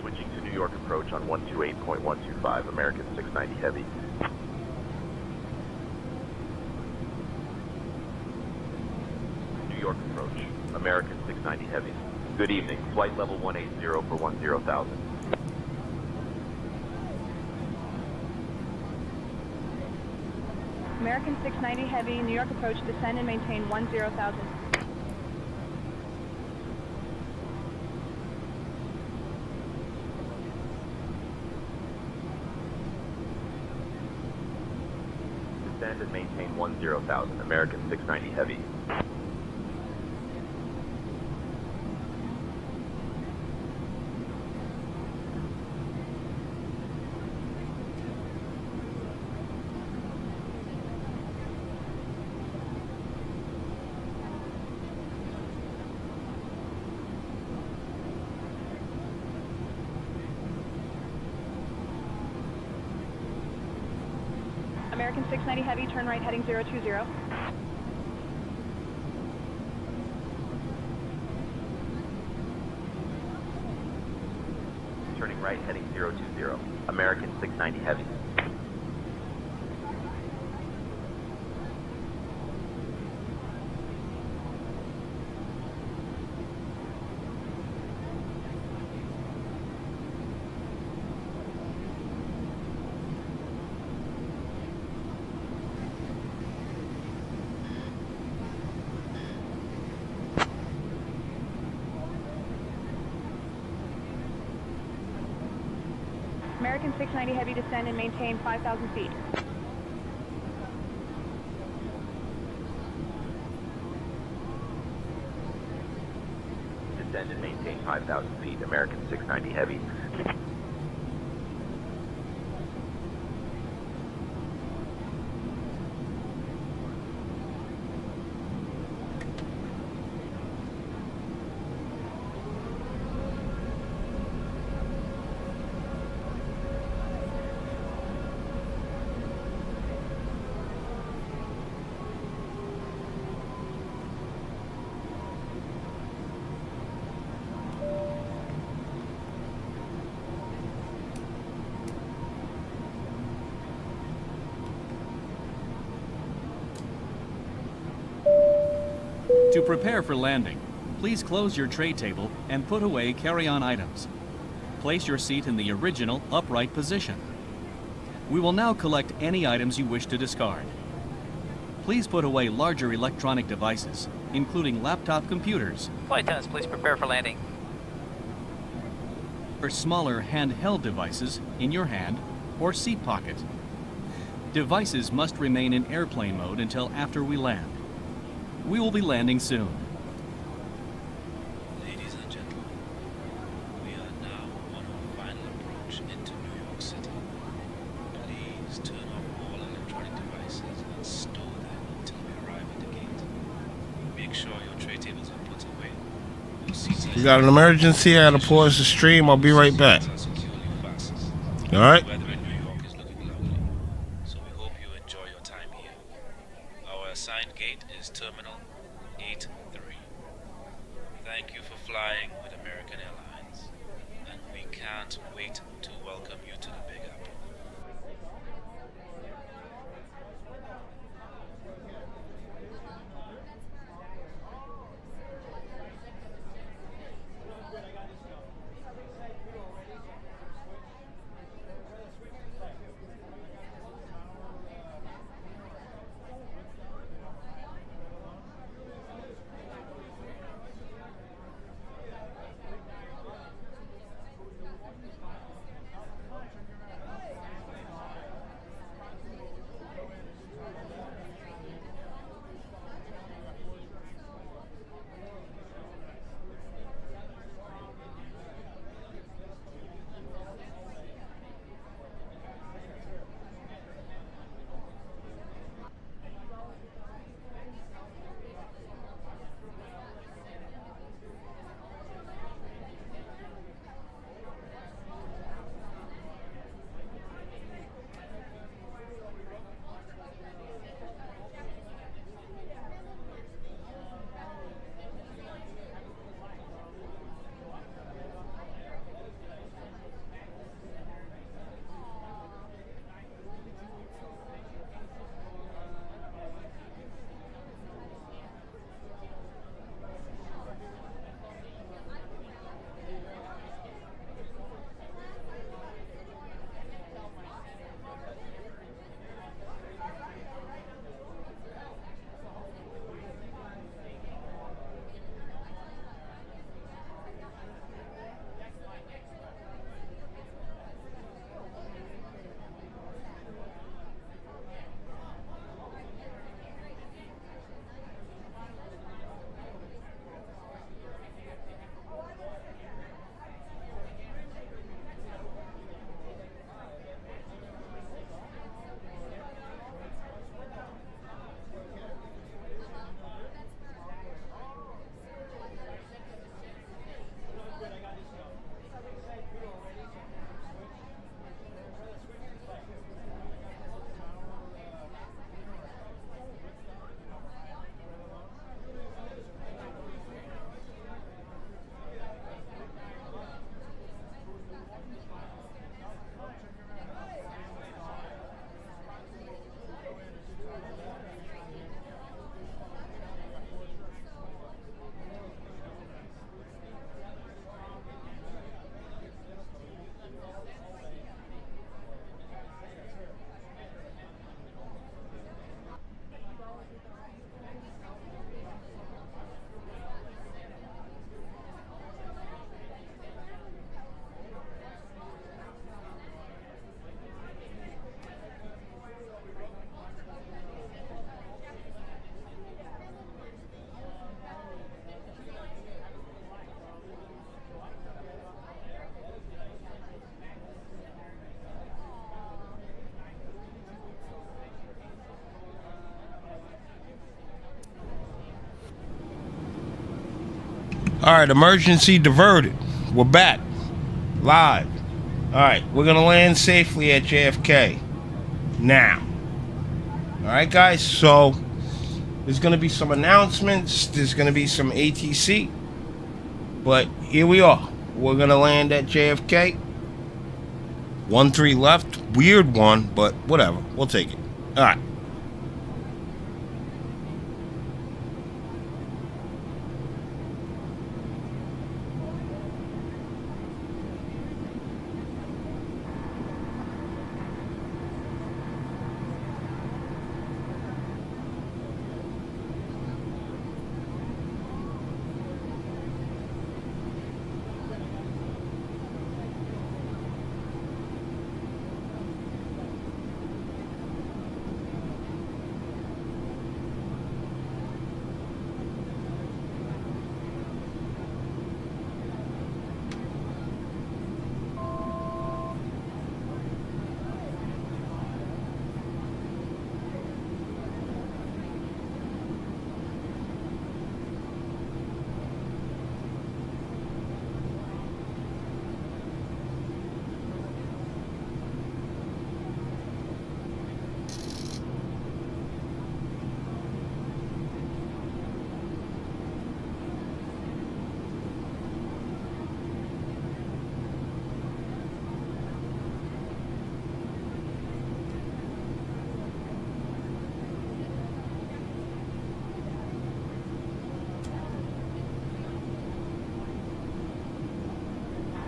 Switching to New York approach on 128.125, American 690 Heavy. New York approach, American 690 Heavy. Good evening, flight level 180 for 10,000. American 690 Heavy, New York approach, descend and maintain 10,000. Descend and maintain 10,000, American 690 Heavy. American 690 Heavy, turn right heading 020. Turning right heading 020, American 690 Heavy. American 690 Heavy, descend and maintain 5,000 feet. Descend and maintain 5,000 feet, American 690 Heavy. To prepare for landing, please close your tray table and put away carry-on items. Place your seat in the original upright position. We will now collect any items you wish to discard. Please put away larger electronic devices, including laptop computers. Flight attendants, please prepare for landing. Or smaller handheld devices in your hand or seat pocket. Devices must remain in airplane mode until after we land. We will be landing soon. Ladies and gentlemen, we are now on our final approach into New York City. Please turn off all electronic devices and store them until we arrive at the gate. Make sure your tray tables are put away. Your seats are We got an emergency. I had to pause the stream. I'll be right back. All right. weather in New York is looking lovely, so we hope you enjoy your time here. Our assigned gate is Terminal 83. Thank you for flying with American Airlines, and we can't wait to welcome you to the Big Apple. Alright, emergency diverted. We're back. Live. Alright, we're gonna land safely at JFK. Now. Alright guys, so there's gonna be some announcements, there's gonna be some ATC. But here we are. We're gonna land at JFK. 13 left. Weird one, but whatever. We'll take it. Alright.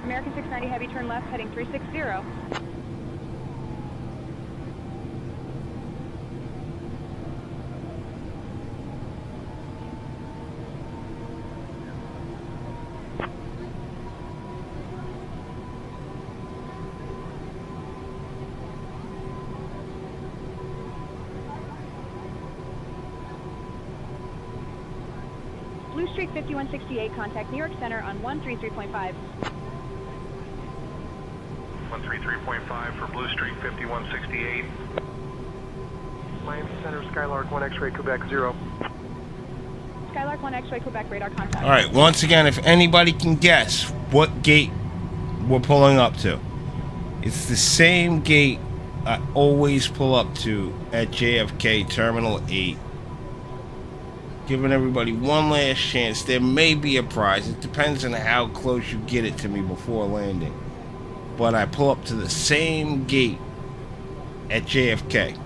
American 690 Heavy, turn left, heading 360. Blue Street 5168, contact New York Center on 133.5. 133.5 for Blue Street 5168. Miami Center, Skylark 1 X-ray, Quebec 0. Skylark 1 X-ray, Quebec, radar contact. Alright, once again, if anybody can guess what gate we're pulling up to, it's the same gate I always pull up to at JFK Terminal 8. Giving everybody one last chance. There may be a prize. It depends on how close you get it to me before landing. But I pull up to the same gate at JFK.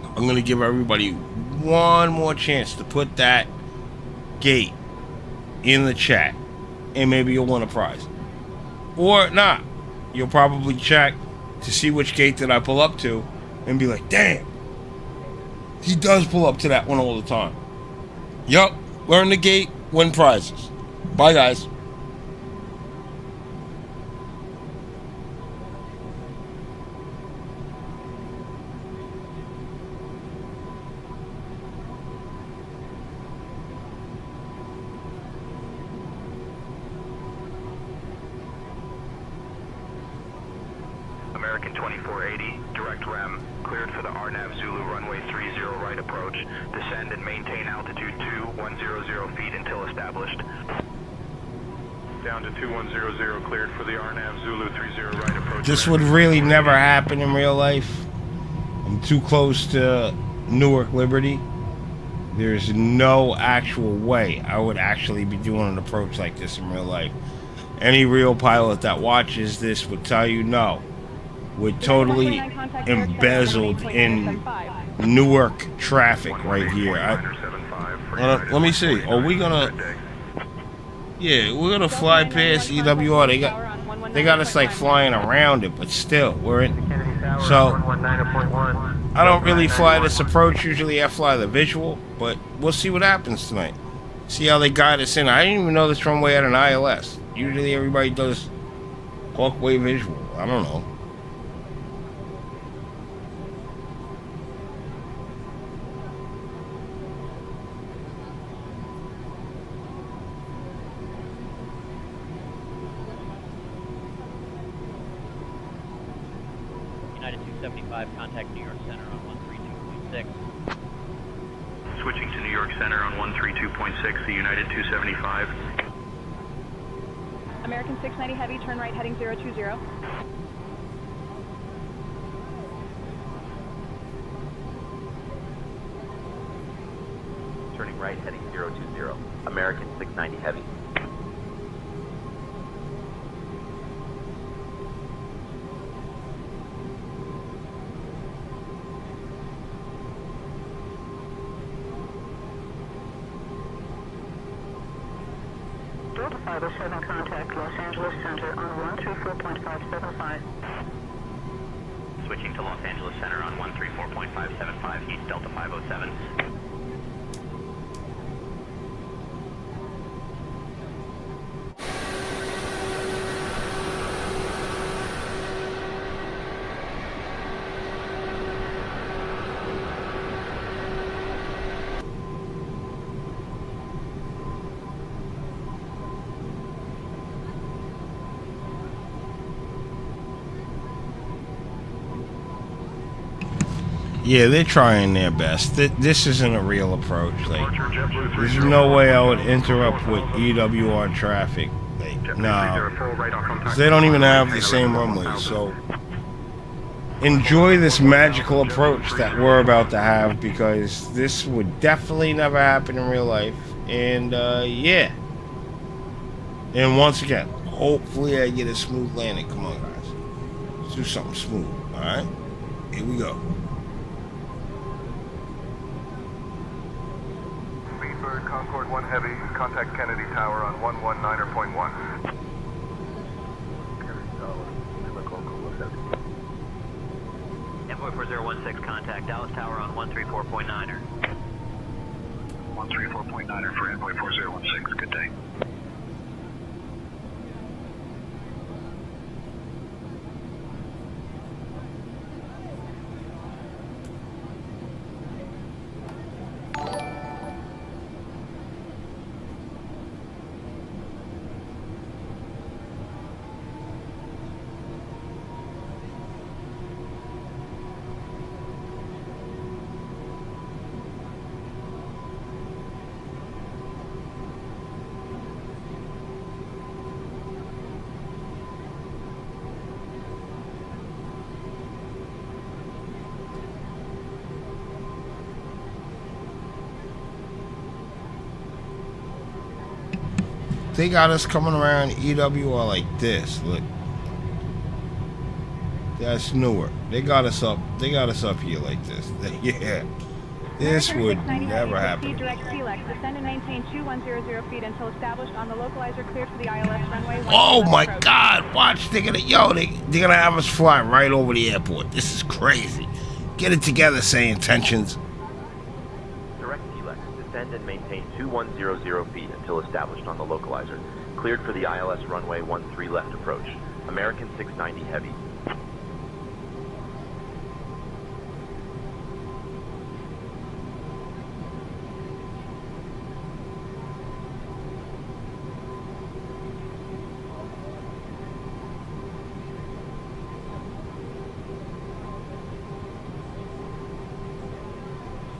I'm going to give everybody one more chance to put that gate in the chat. And maybe you'll win a prize. Or not. You'll probably check to see which gate that I pull up to and be like, damn, he does pull up to that one all the time. Yup, learn the gate, win prizes. Bye, guys. American 2480, direct REM, cleared for the RNAV Zulu runway 30 right approach. Descend and maintain altitude 2100 feet until established. Down to 2100, cleared for the RNAV Zulu 30 right approach. This would really never happen in real life. I'm too close to Newark Liberty. There's no actual way I would actually be doing an approach like this in real life. Any real pilot that watches this would tell you no. We're totally embezzled in Newark traffic right here. Let me see. Are we gonna? Yeah, we're gonna fly past EWR. They got us like flying around it, but still, we're in. So I don't really fly this approach. Usually I fly the visual, but we'll see what happens tonight. See how they guide us in. I didn't even know this runway had an ILS. Usually everybody does walkway visual. I don't know. United 275, contact New York Center on 132.6. Switching to New York Center on 132.6, the United 275. American 690 Heavy, turn right heading 020. Turning right heading 020. American 690 Heavy. Delta 507 contact Los Angeles Center on 134.575. Switching to Los Angeles Center on 134.575 East Delta 507. Yeah, they're trying their best. This isn't a real approach. Like, there's no way I would interrupt with EWR traffic. Like, nah, 'cause they don't even have the same runway. So enjoy this magical approach that we're about to have, because this would definitely never happen in real life. And yeah. And once again, hopefully I get a smooth landing. Come on, guys. Let's do something smooth. All right, here we go. Concord 1 Heavy, contact Kennedy Tower on 119.1. Envoy 4016, contact Dallas Tower on 134.9er. 134.9er for Envoy 4016, good day. They got us coming around EWR like this. Look, that's newer. They got us up. They got us up here like this. Yeah, this would never happen. Direct CLEX, descend and maintain 2100 feet until established on the localizer cleared for the ILS runway. Oh my God! Watch, they're gonna they're gonna have us fly right over the airport. This is crazy. Get it together, say intentions. Direct CLEX, descend and maintain 2100 feet until established on the localizer. Cleared for the ILS runway 13 left approach. American 690 Heavy.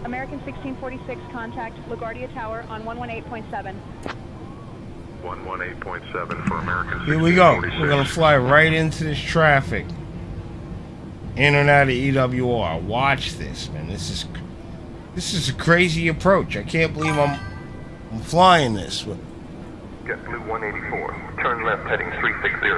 American 1646, contact LaGuardia Tower on 118.7. 118.7 for American 1646. Here we go. We're gonna fly right into this traffic. In and out of EWR. Watch this, man. This is a crazy approach. I can't believe I'm flying this. Get Blue 184. Turn left heading 360.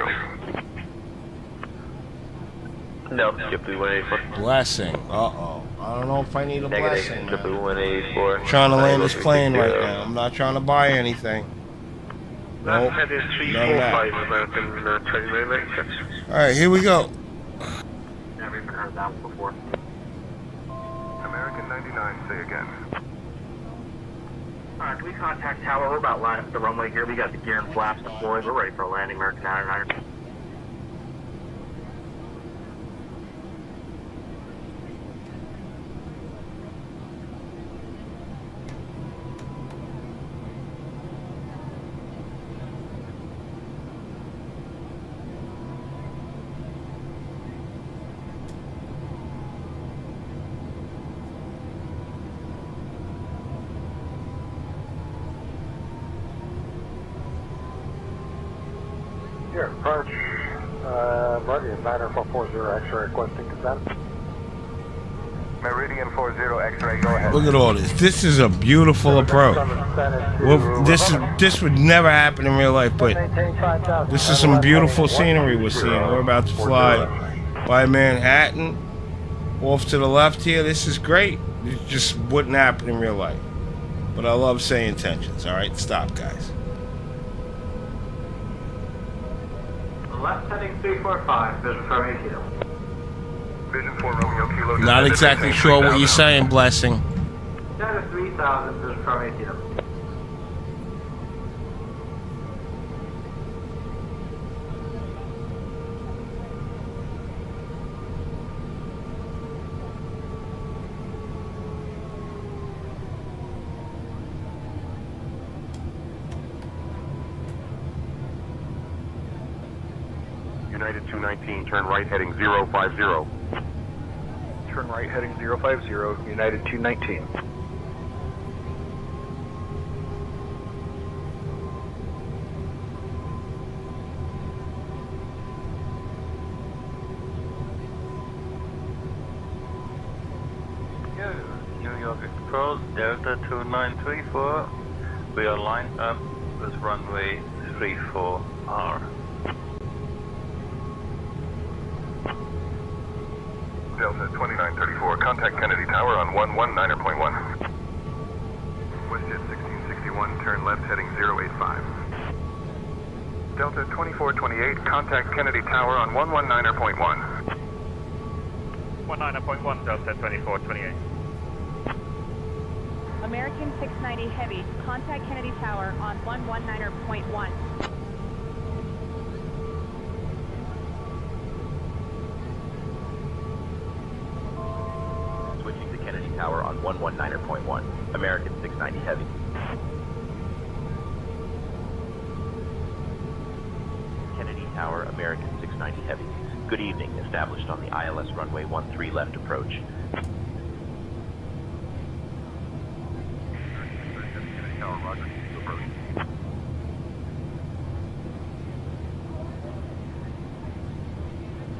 No, get Blue 184. Blessing. Uh-oh. I don't know if I need a blessing. Get Blue 184. I'm trying to land this plane right now. I'm not trying to buy anything. Nope. None of that. Alright, here we go. Never even heard that before. American 99, say again. Can we contact Tower? We're about lining up the runway here. We got the gear and flaps deployed. We're ready for a landing, American 99. Here, approach, Meridian 9440, X-ray requesting descent. Meridian 40 X-ray, go ahead. Look at all this. This is a beautiful approach. Well, this would never happen in real life, but this is some beautiful scenery we're seeing. We're about to fly by Manhattan, off to the left here. This is great. It just wouldn't happen in real life. But I love saying tensions. All right, stop, guys. Left heading 345, vision from ATL. Vision 4 Romeo Kilo. Not exactly sure what you're saying, Blessing. Data 3000, vision from ATL. United 219, turn right heading 050. Turn right heading 050, United 219. New York Express, Delta 2934. We are lined up with runway 34R. Delta 2934, contact Kennedy Tower on 119.1. WestJet 1661, turn left heading 085. Delta 2428, contact Kennedy Tower on 119.1. 19.1, Delta 2428. American 690 Heavy, contact Kennedy Tower on 119.1. Switching to Kennedy Tower on 119.1. American 690 Heavy. Kennedy Tower, American 690 Heavy. Good evening, established on the ILS runway 13 left approach. Kennedy Tower, roger, approach.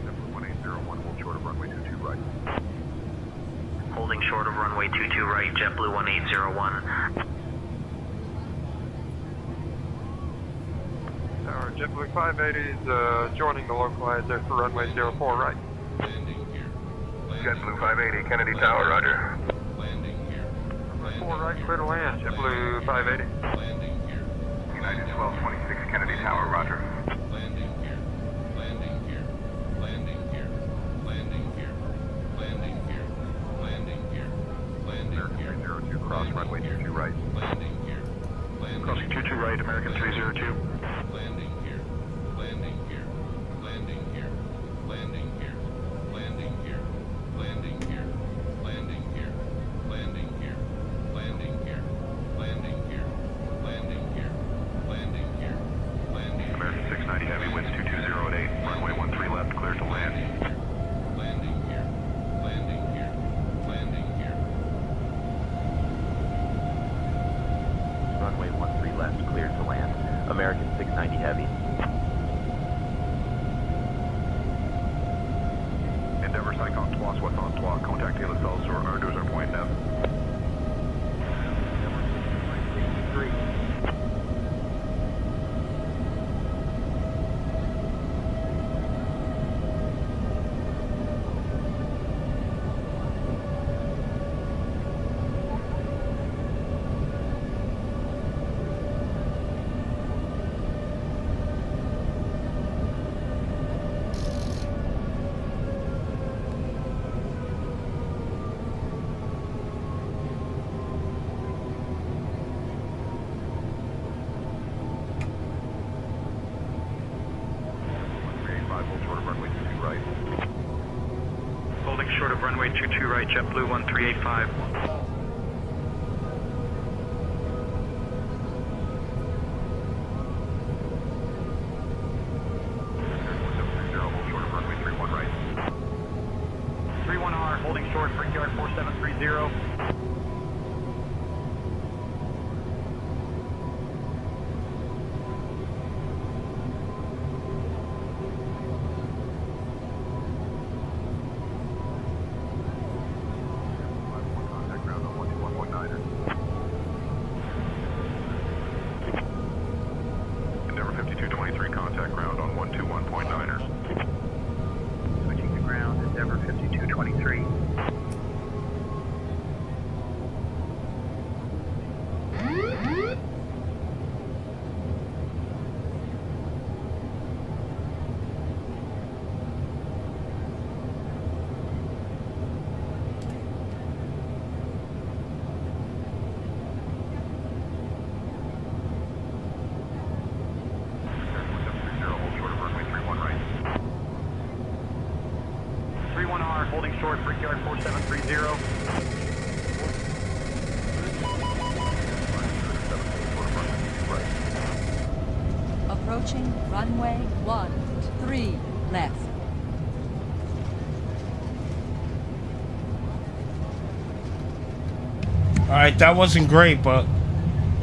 Number 1801, hold short of runway 22 right. Holding short of runway 22 right, JetBlue 1801. JetBlue 580 is joining the localizer for runway 04 right. JetBlue 580, Kennedy Tower, roger. Runway 4 right, clear to land, JetBlue 580. United 1226, Kennedy Tower, roger. American 302, cross runway 22 right. Crossing 22 right, American 302. American 690 Heavy, winds 220 at 8, runway 13 left, clear to land. Runway 13 left, cleared to land. American 690 Heavy. Endeavour, Psychon 3, Soissons 3, contact Taylor Cell sur 1-2-1.9. Holding short of runway 22 right, JetBlue 1385. Hold short of runway 31 right. 31R, holding short, Brickyard 4730. Approaching runway 13 left. Alright, that wasn't great, but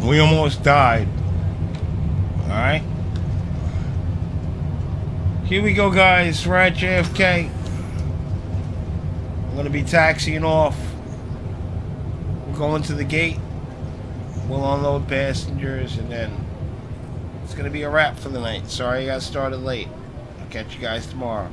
we almost died. Alright. Here we go, guys. We're at JFK. I'm going to be taxiing off. We're going to the gate. We'll unload passengers, and then it's going to be a wrap for the night. Sorry I got started late. I'll catch you guys tomorrow.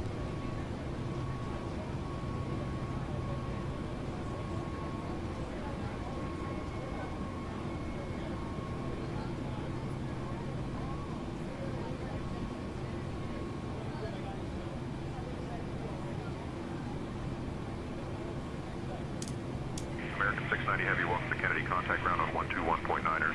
American 690 Heavy, welcome to Kennedy. Contact ground on 121.9er.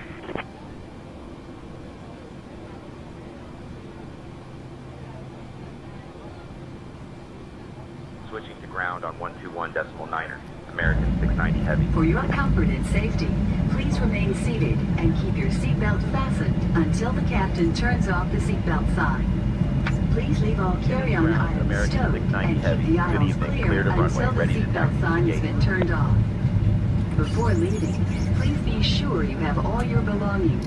Switching to ground on 121.9er. American 690 Heavy. For your comfort and safety, please remain seated and keep your seatbelt fastened until the captain turns off the seatbelt sign. Please leave all carry-on items stowed and keep the aisles clear until the seatbelt sign has been turned off. Before leaving, please be sure you have all your belongings.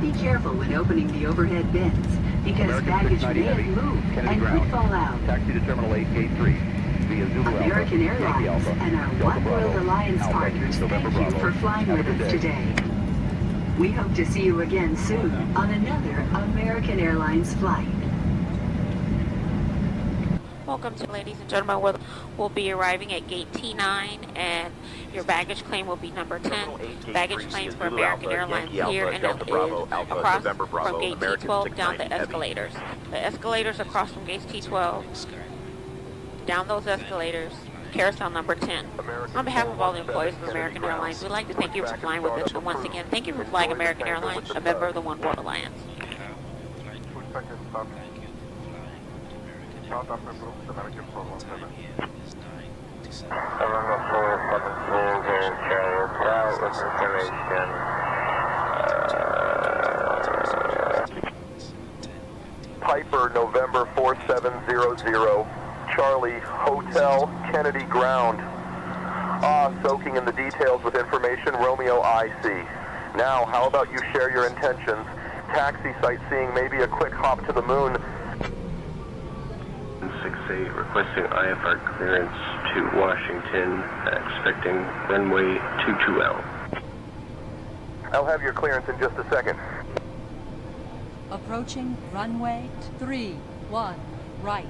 Be careful when opening the overhead bins, because baggage may have moved and could fall out. Taxi to Terminal 8, Gate 3. Via Zulu American Airlines and our One World Alliance partners thank you for flying with us today. We hope to see you again soon on another American Airlines flight. Welcome to, ladies and gentlemen. We'll be arriving at gate T9, and your baggage claim will be number 10. Baggage claims for American Airlines here, and it is across from gate T12 down the escalators. The escalators across from gate T12, down those escalators, carousel number 10. On behalf of all the employees of American Airlines, we'd like to thank you for flying with us, and once again, thank you for flying American Airlines, a member of the One World Alliance. South Africa, American 417. Piper, November 4700, Charlie, Hotel, Kennedy Ground. Soaking in the details with information, Romeo IC. Now, how about you share your intentions? Taxi sightseeing, maybe a quick hop to the moon. 68 requesting IFR clearance to Washington, expecting runway 22L. I'll have your clearance in just a second. Approaching runway 31 right.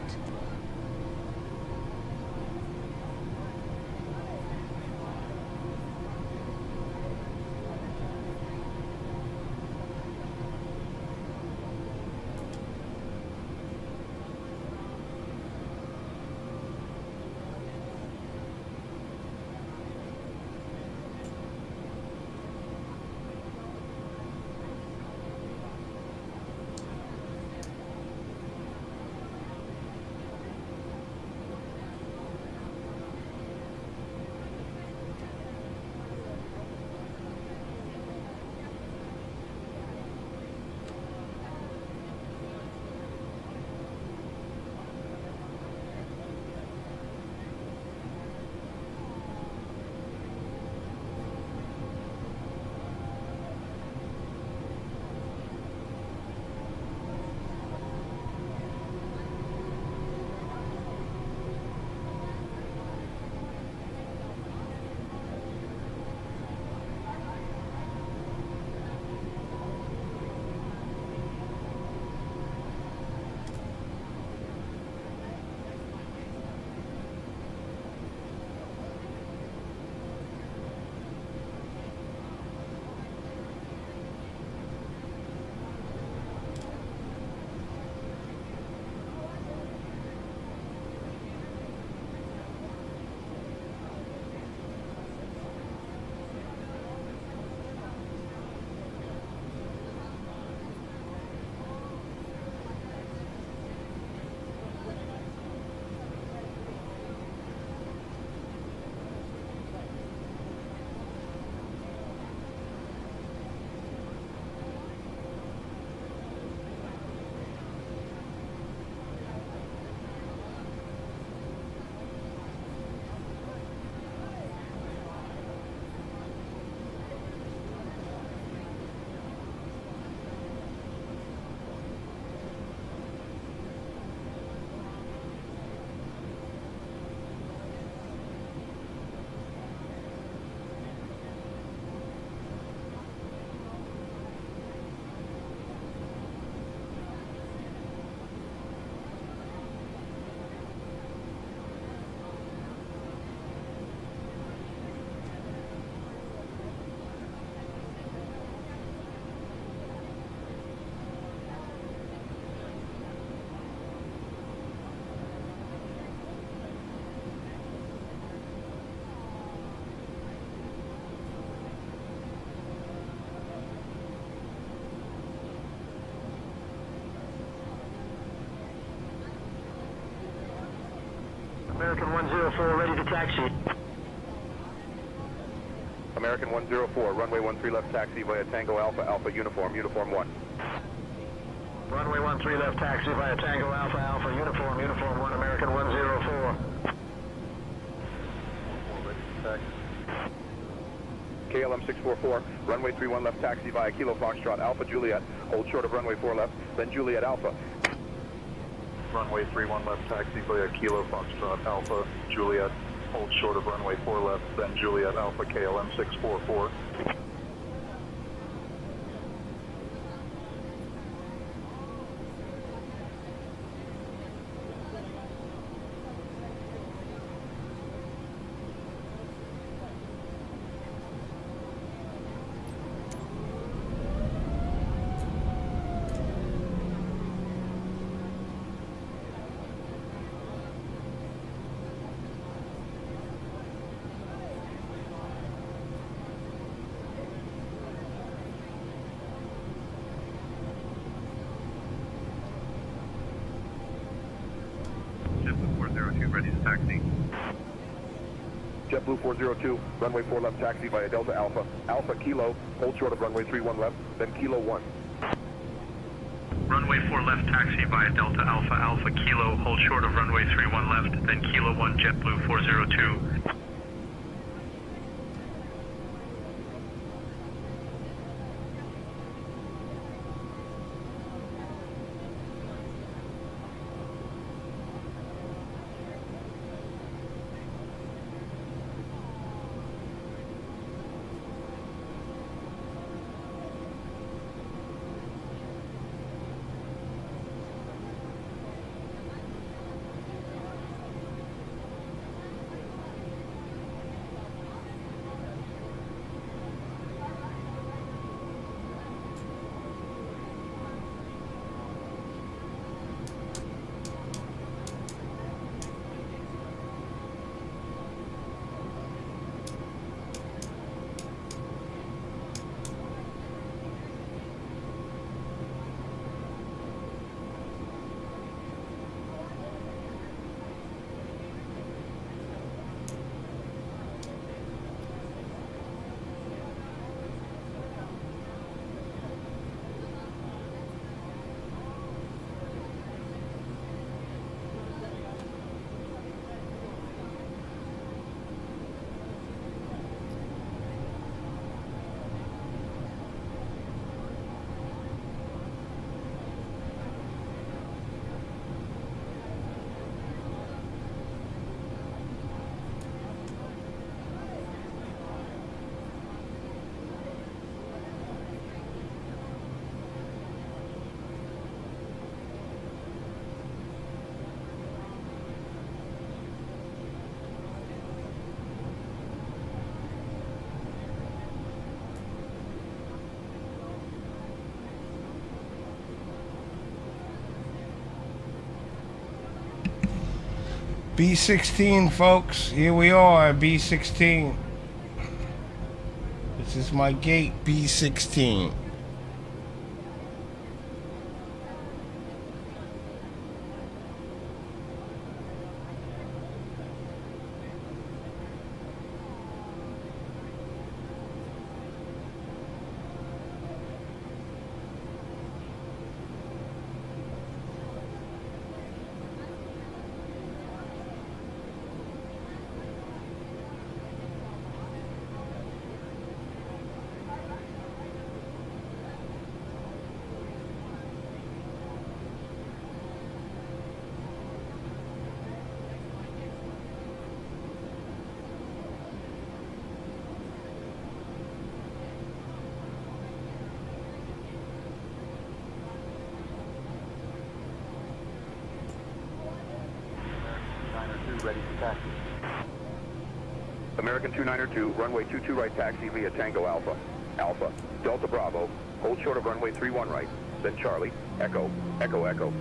American 104, ready to taxi. American 104, runway 13 left taxi via Tango Alpha, Alpha Uniform, Uniform 1. Runway 13 left taxi via Tango Alpha, Alpha Uniform, Uniform 1, American 104. KLM 644, runway 31 left taxi via Kilo Foxtrot, Alpha Juliet, hold short of runway 4 left, then Juliet Alpha. Runway 31 left taxi via Kilo Foxtrot, Alpha Juliet, hold short of runway 4 left, then Juliet Alpha KLM 644. JetBlue 402, ready to taxi. JetBlue 402, runway 4 left taxi via Delta Alpha, Alpha Kilo, hold short of runway 31 left, then Kilo 1. Runway 4 left taxi via Delta Alpha, Alpha Kilo, hold short of runway 31 left, then Kilo 1, JetBlue 402. B16, folks. Here we are, B16. This is my gate, B16. Ready to taxi. American 292, runway 22 right taxi via Tango Alpha. Alpha, Delta Bravo, hold short of runway 31 right, then Charlie, Echo, Echo, Echo.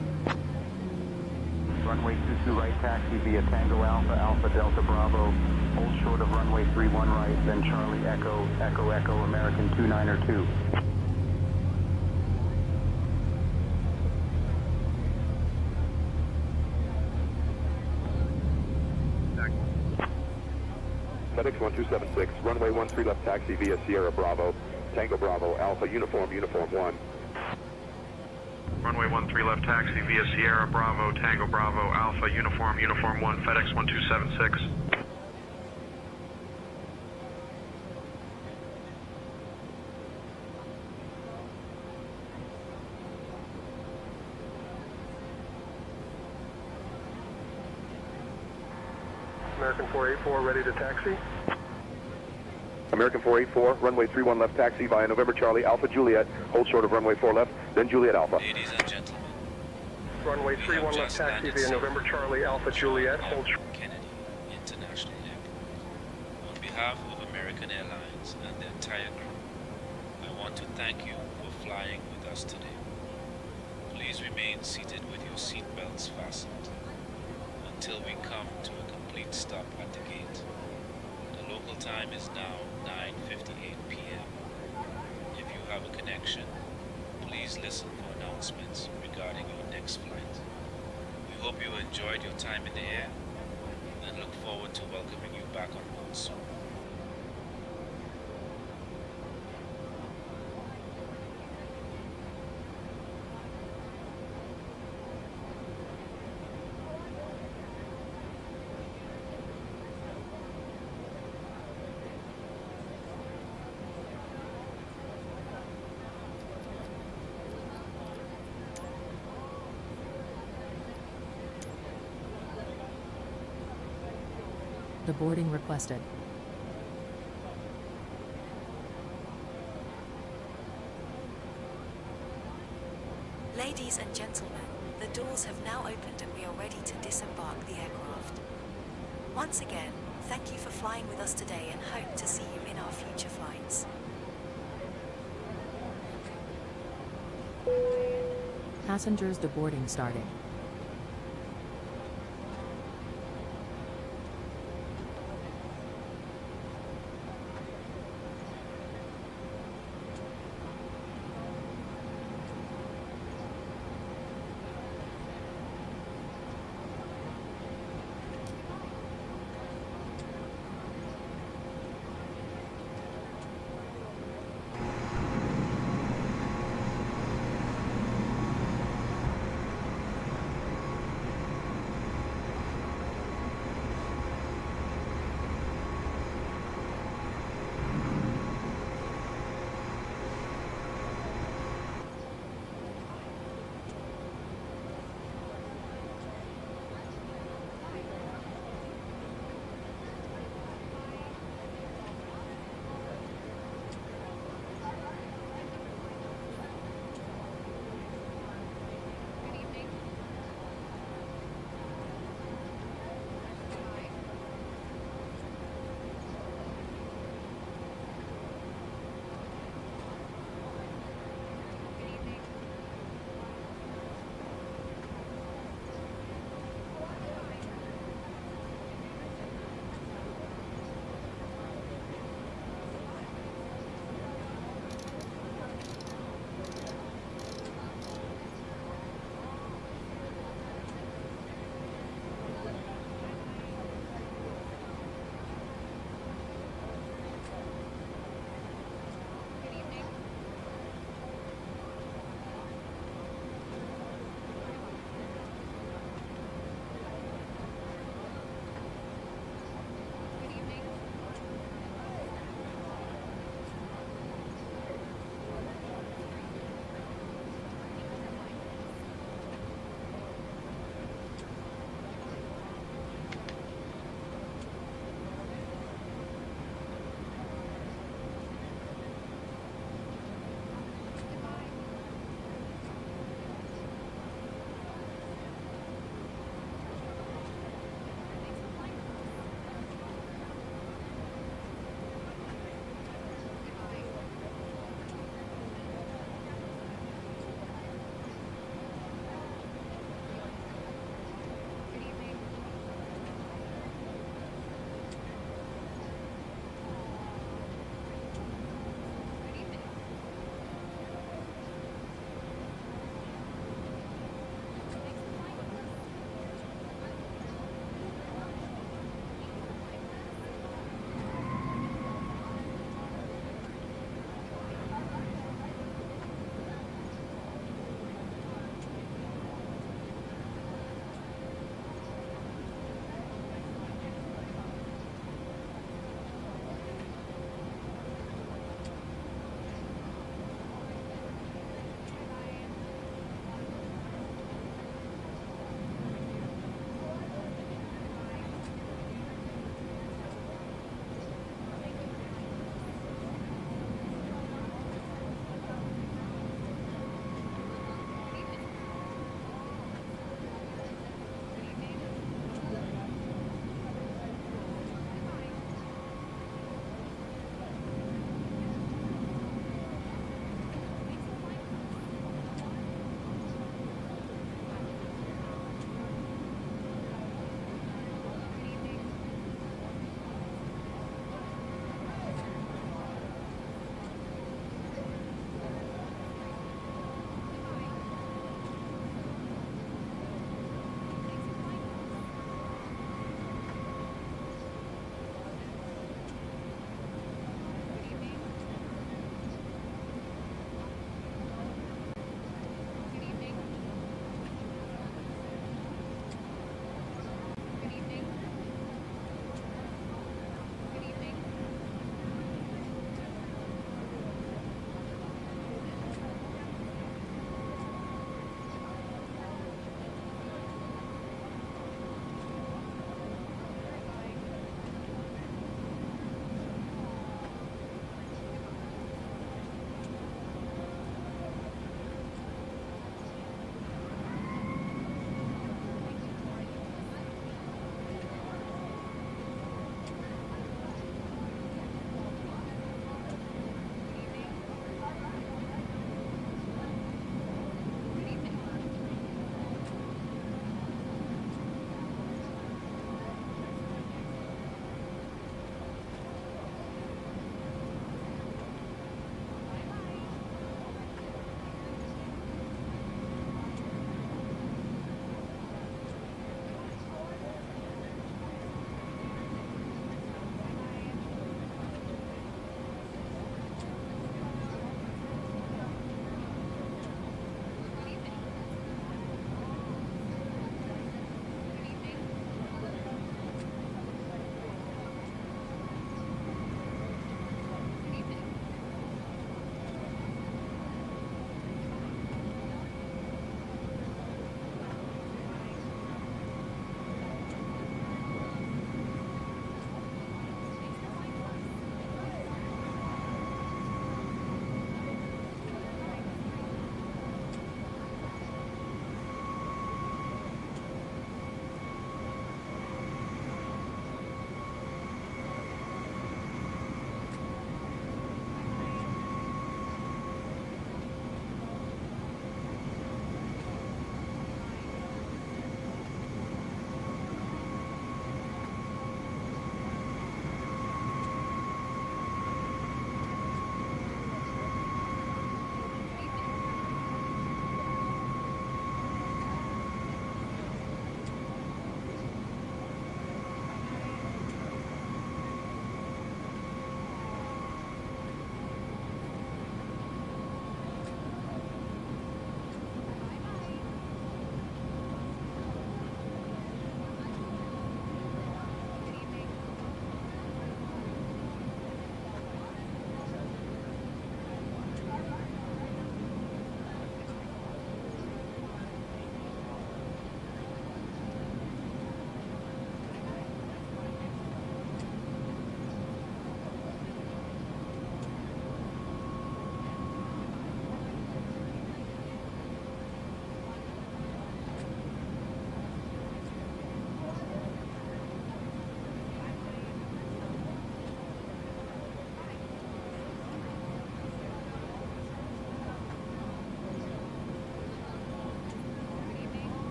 Runway 22 right taxi via Tango Alpha, Alpha Delta Bravo, hold short of runway 31 right, then Charlie, Echo, Echo, Echo, American 292. FedEx 1276, runway 13 left taxi via Sierra Bravo, Tango Bravo, Alpha, uniform 1. Runway 13 left taxi via Sierra Bravo, Tango Bravo, Alpha, uniform 1, FedEx 1276. American 484, ready to taxi. American 484, runway 31 left taxi via November Charlie, Alpha Juliet, hold short of runway 4 left, then Juliet Alpha. Ladies and gentlemen, Runway 31 left taxi via November Charlie, Alpha Juliet, hold short. Kennedy International Airport. On behalf of American Airlines and the entire crew, I want to thank you for flying with us today. Please remain seated with your seat belts fastened until we come to a complete stop at the gate. The local time is now 9:58 p.m. If you have a connection, please listen for announcements regarding your next flight. We hope you enjoyed your time in the air and look forward to welcoming you back on board soon. The boarding requested. Ladies and gentlemen, the doors have now opened and we are ready to disembark the aircraft. Once again, thank you for flying with us today and hope to see you in our future flights. Passengers deboarding starting.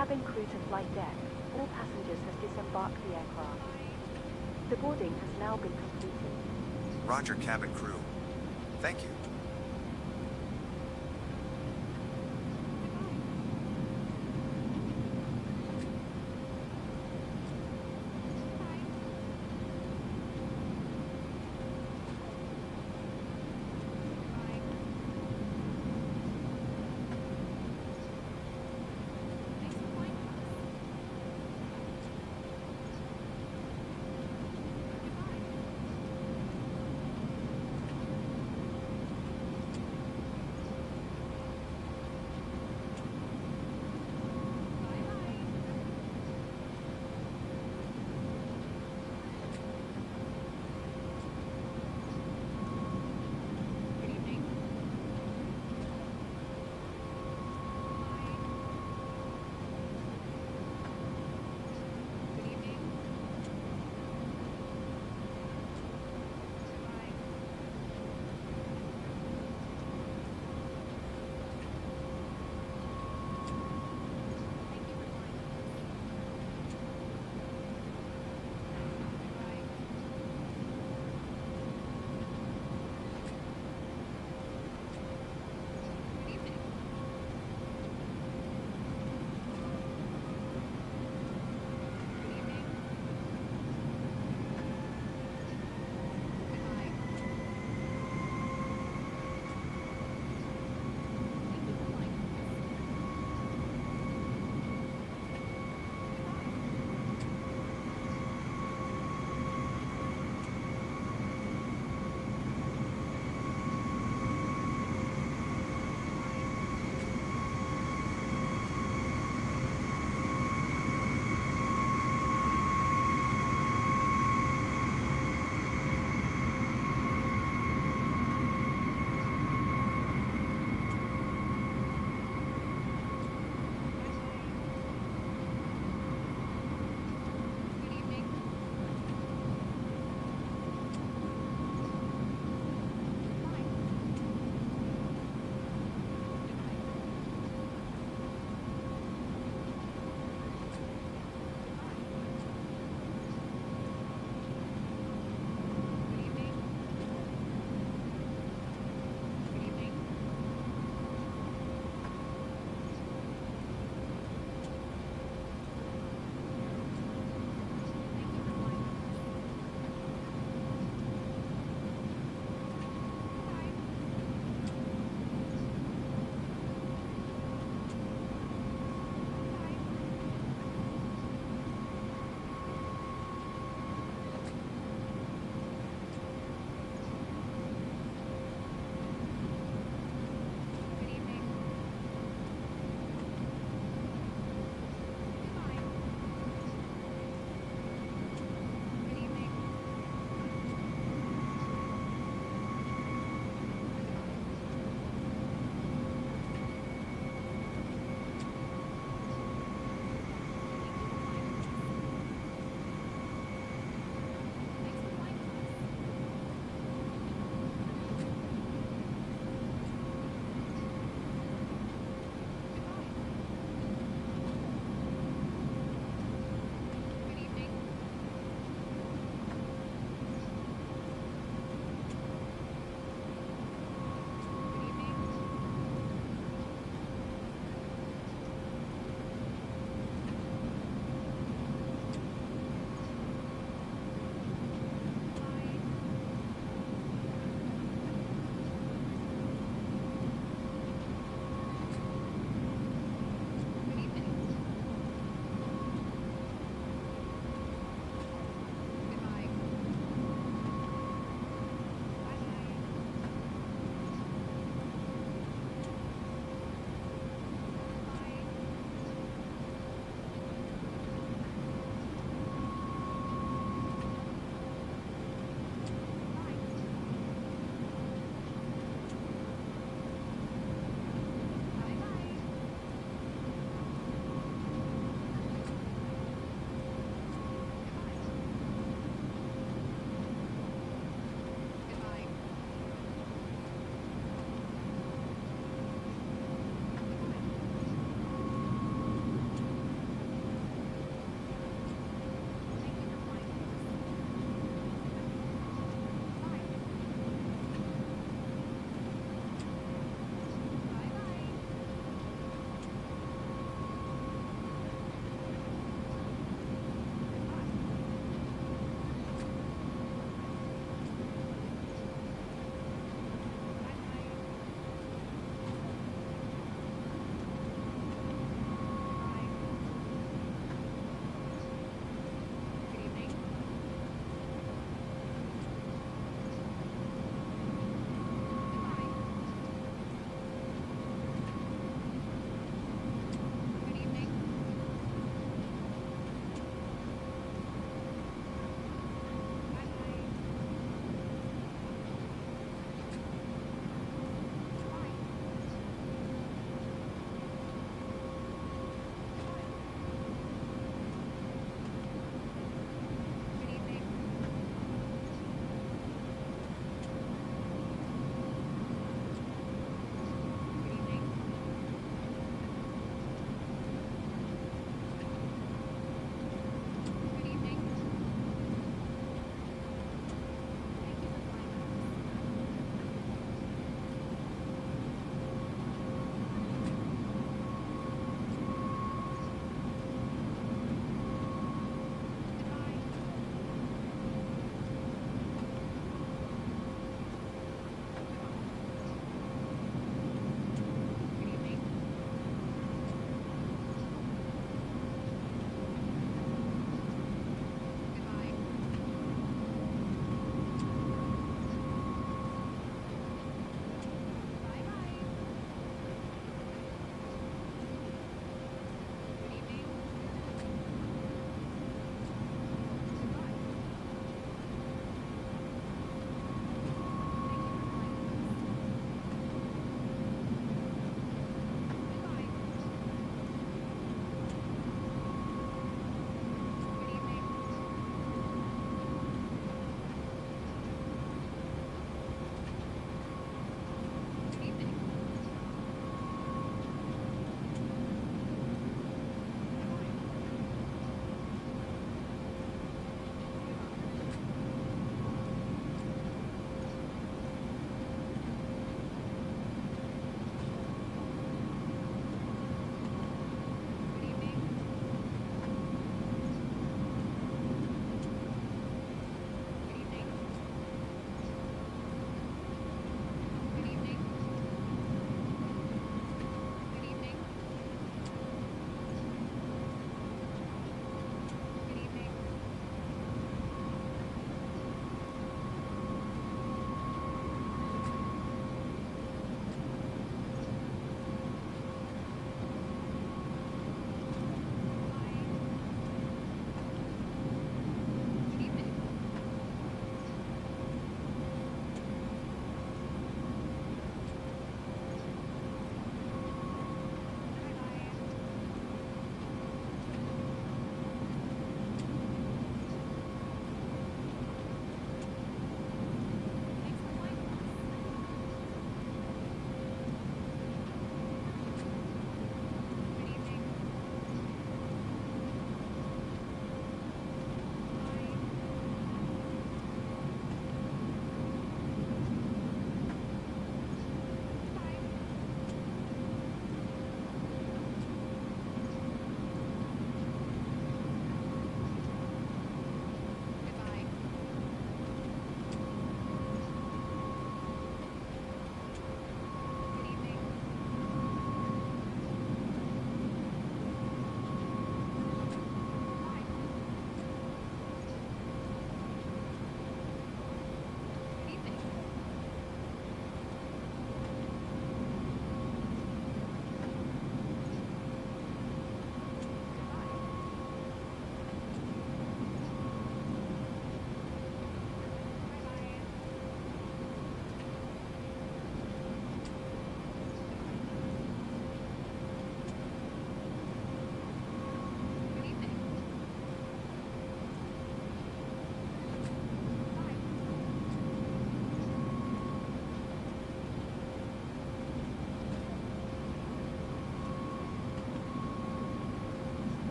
Cabin crew to flight deck. All passengers have disembarked the aircraft. The boarding has now been completed. Roger, cabin crew. Thank you.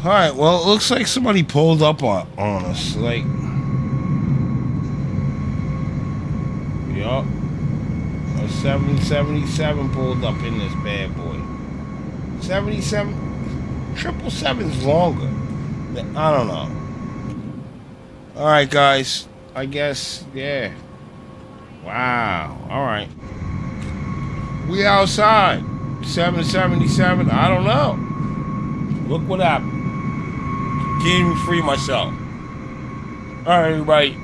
Alright, well, it looks like somebody pulled up on us. Like, yup. A 777 pulled up in this bad boy. 77, 777's longer. I don't know. Alright, guys. I guess, yeah. Wow. Alright. We outside. 777. I don't know. Look what happened. Can't even free myself. Alright, everybody.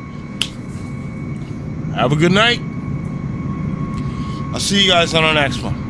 Have a good night. I'll see you guys on the next one.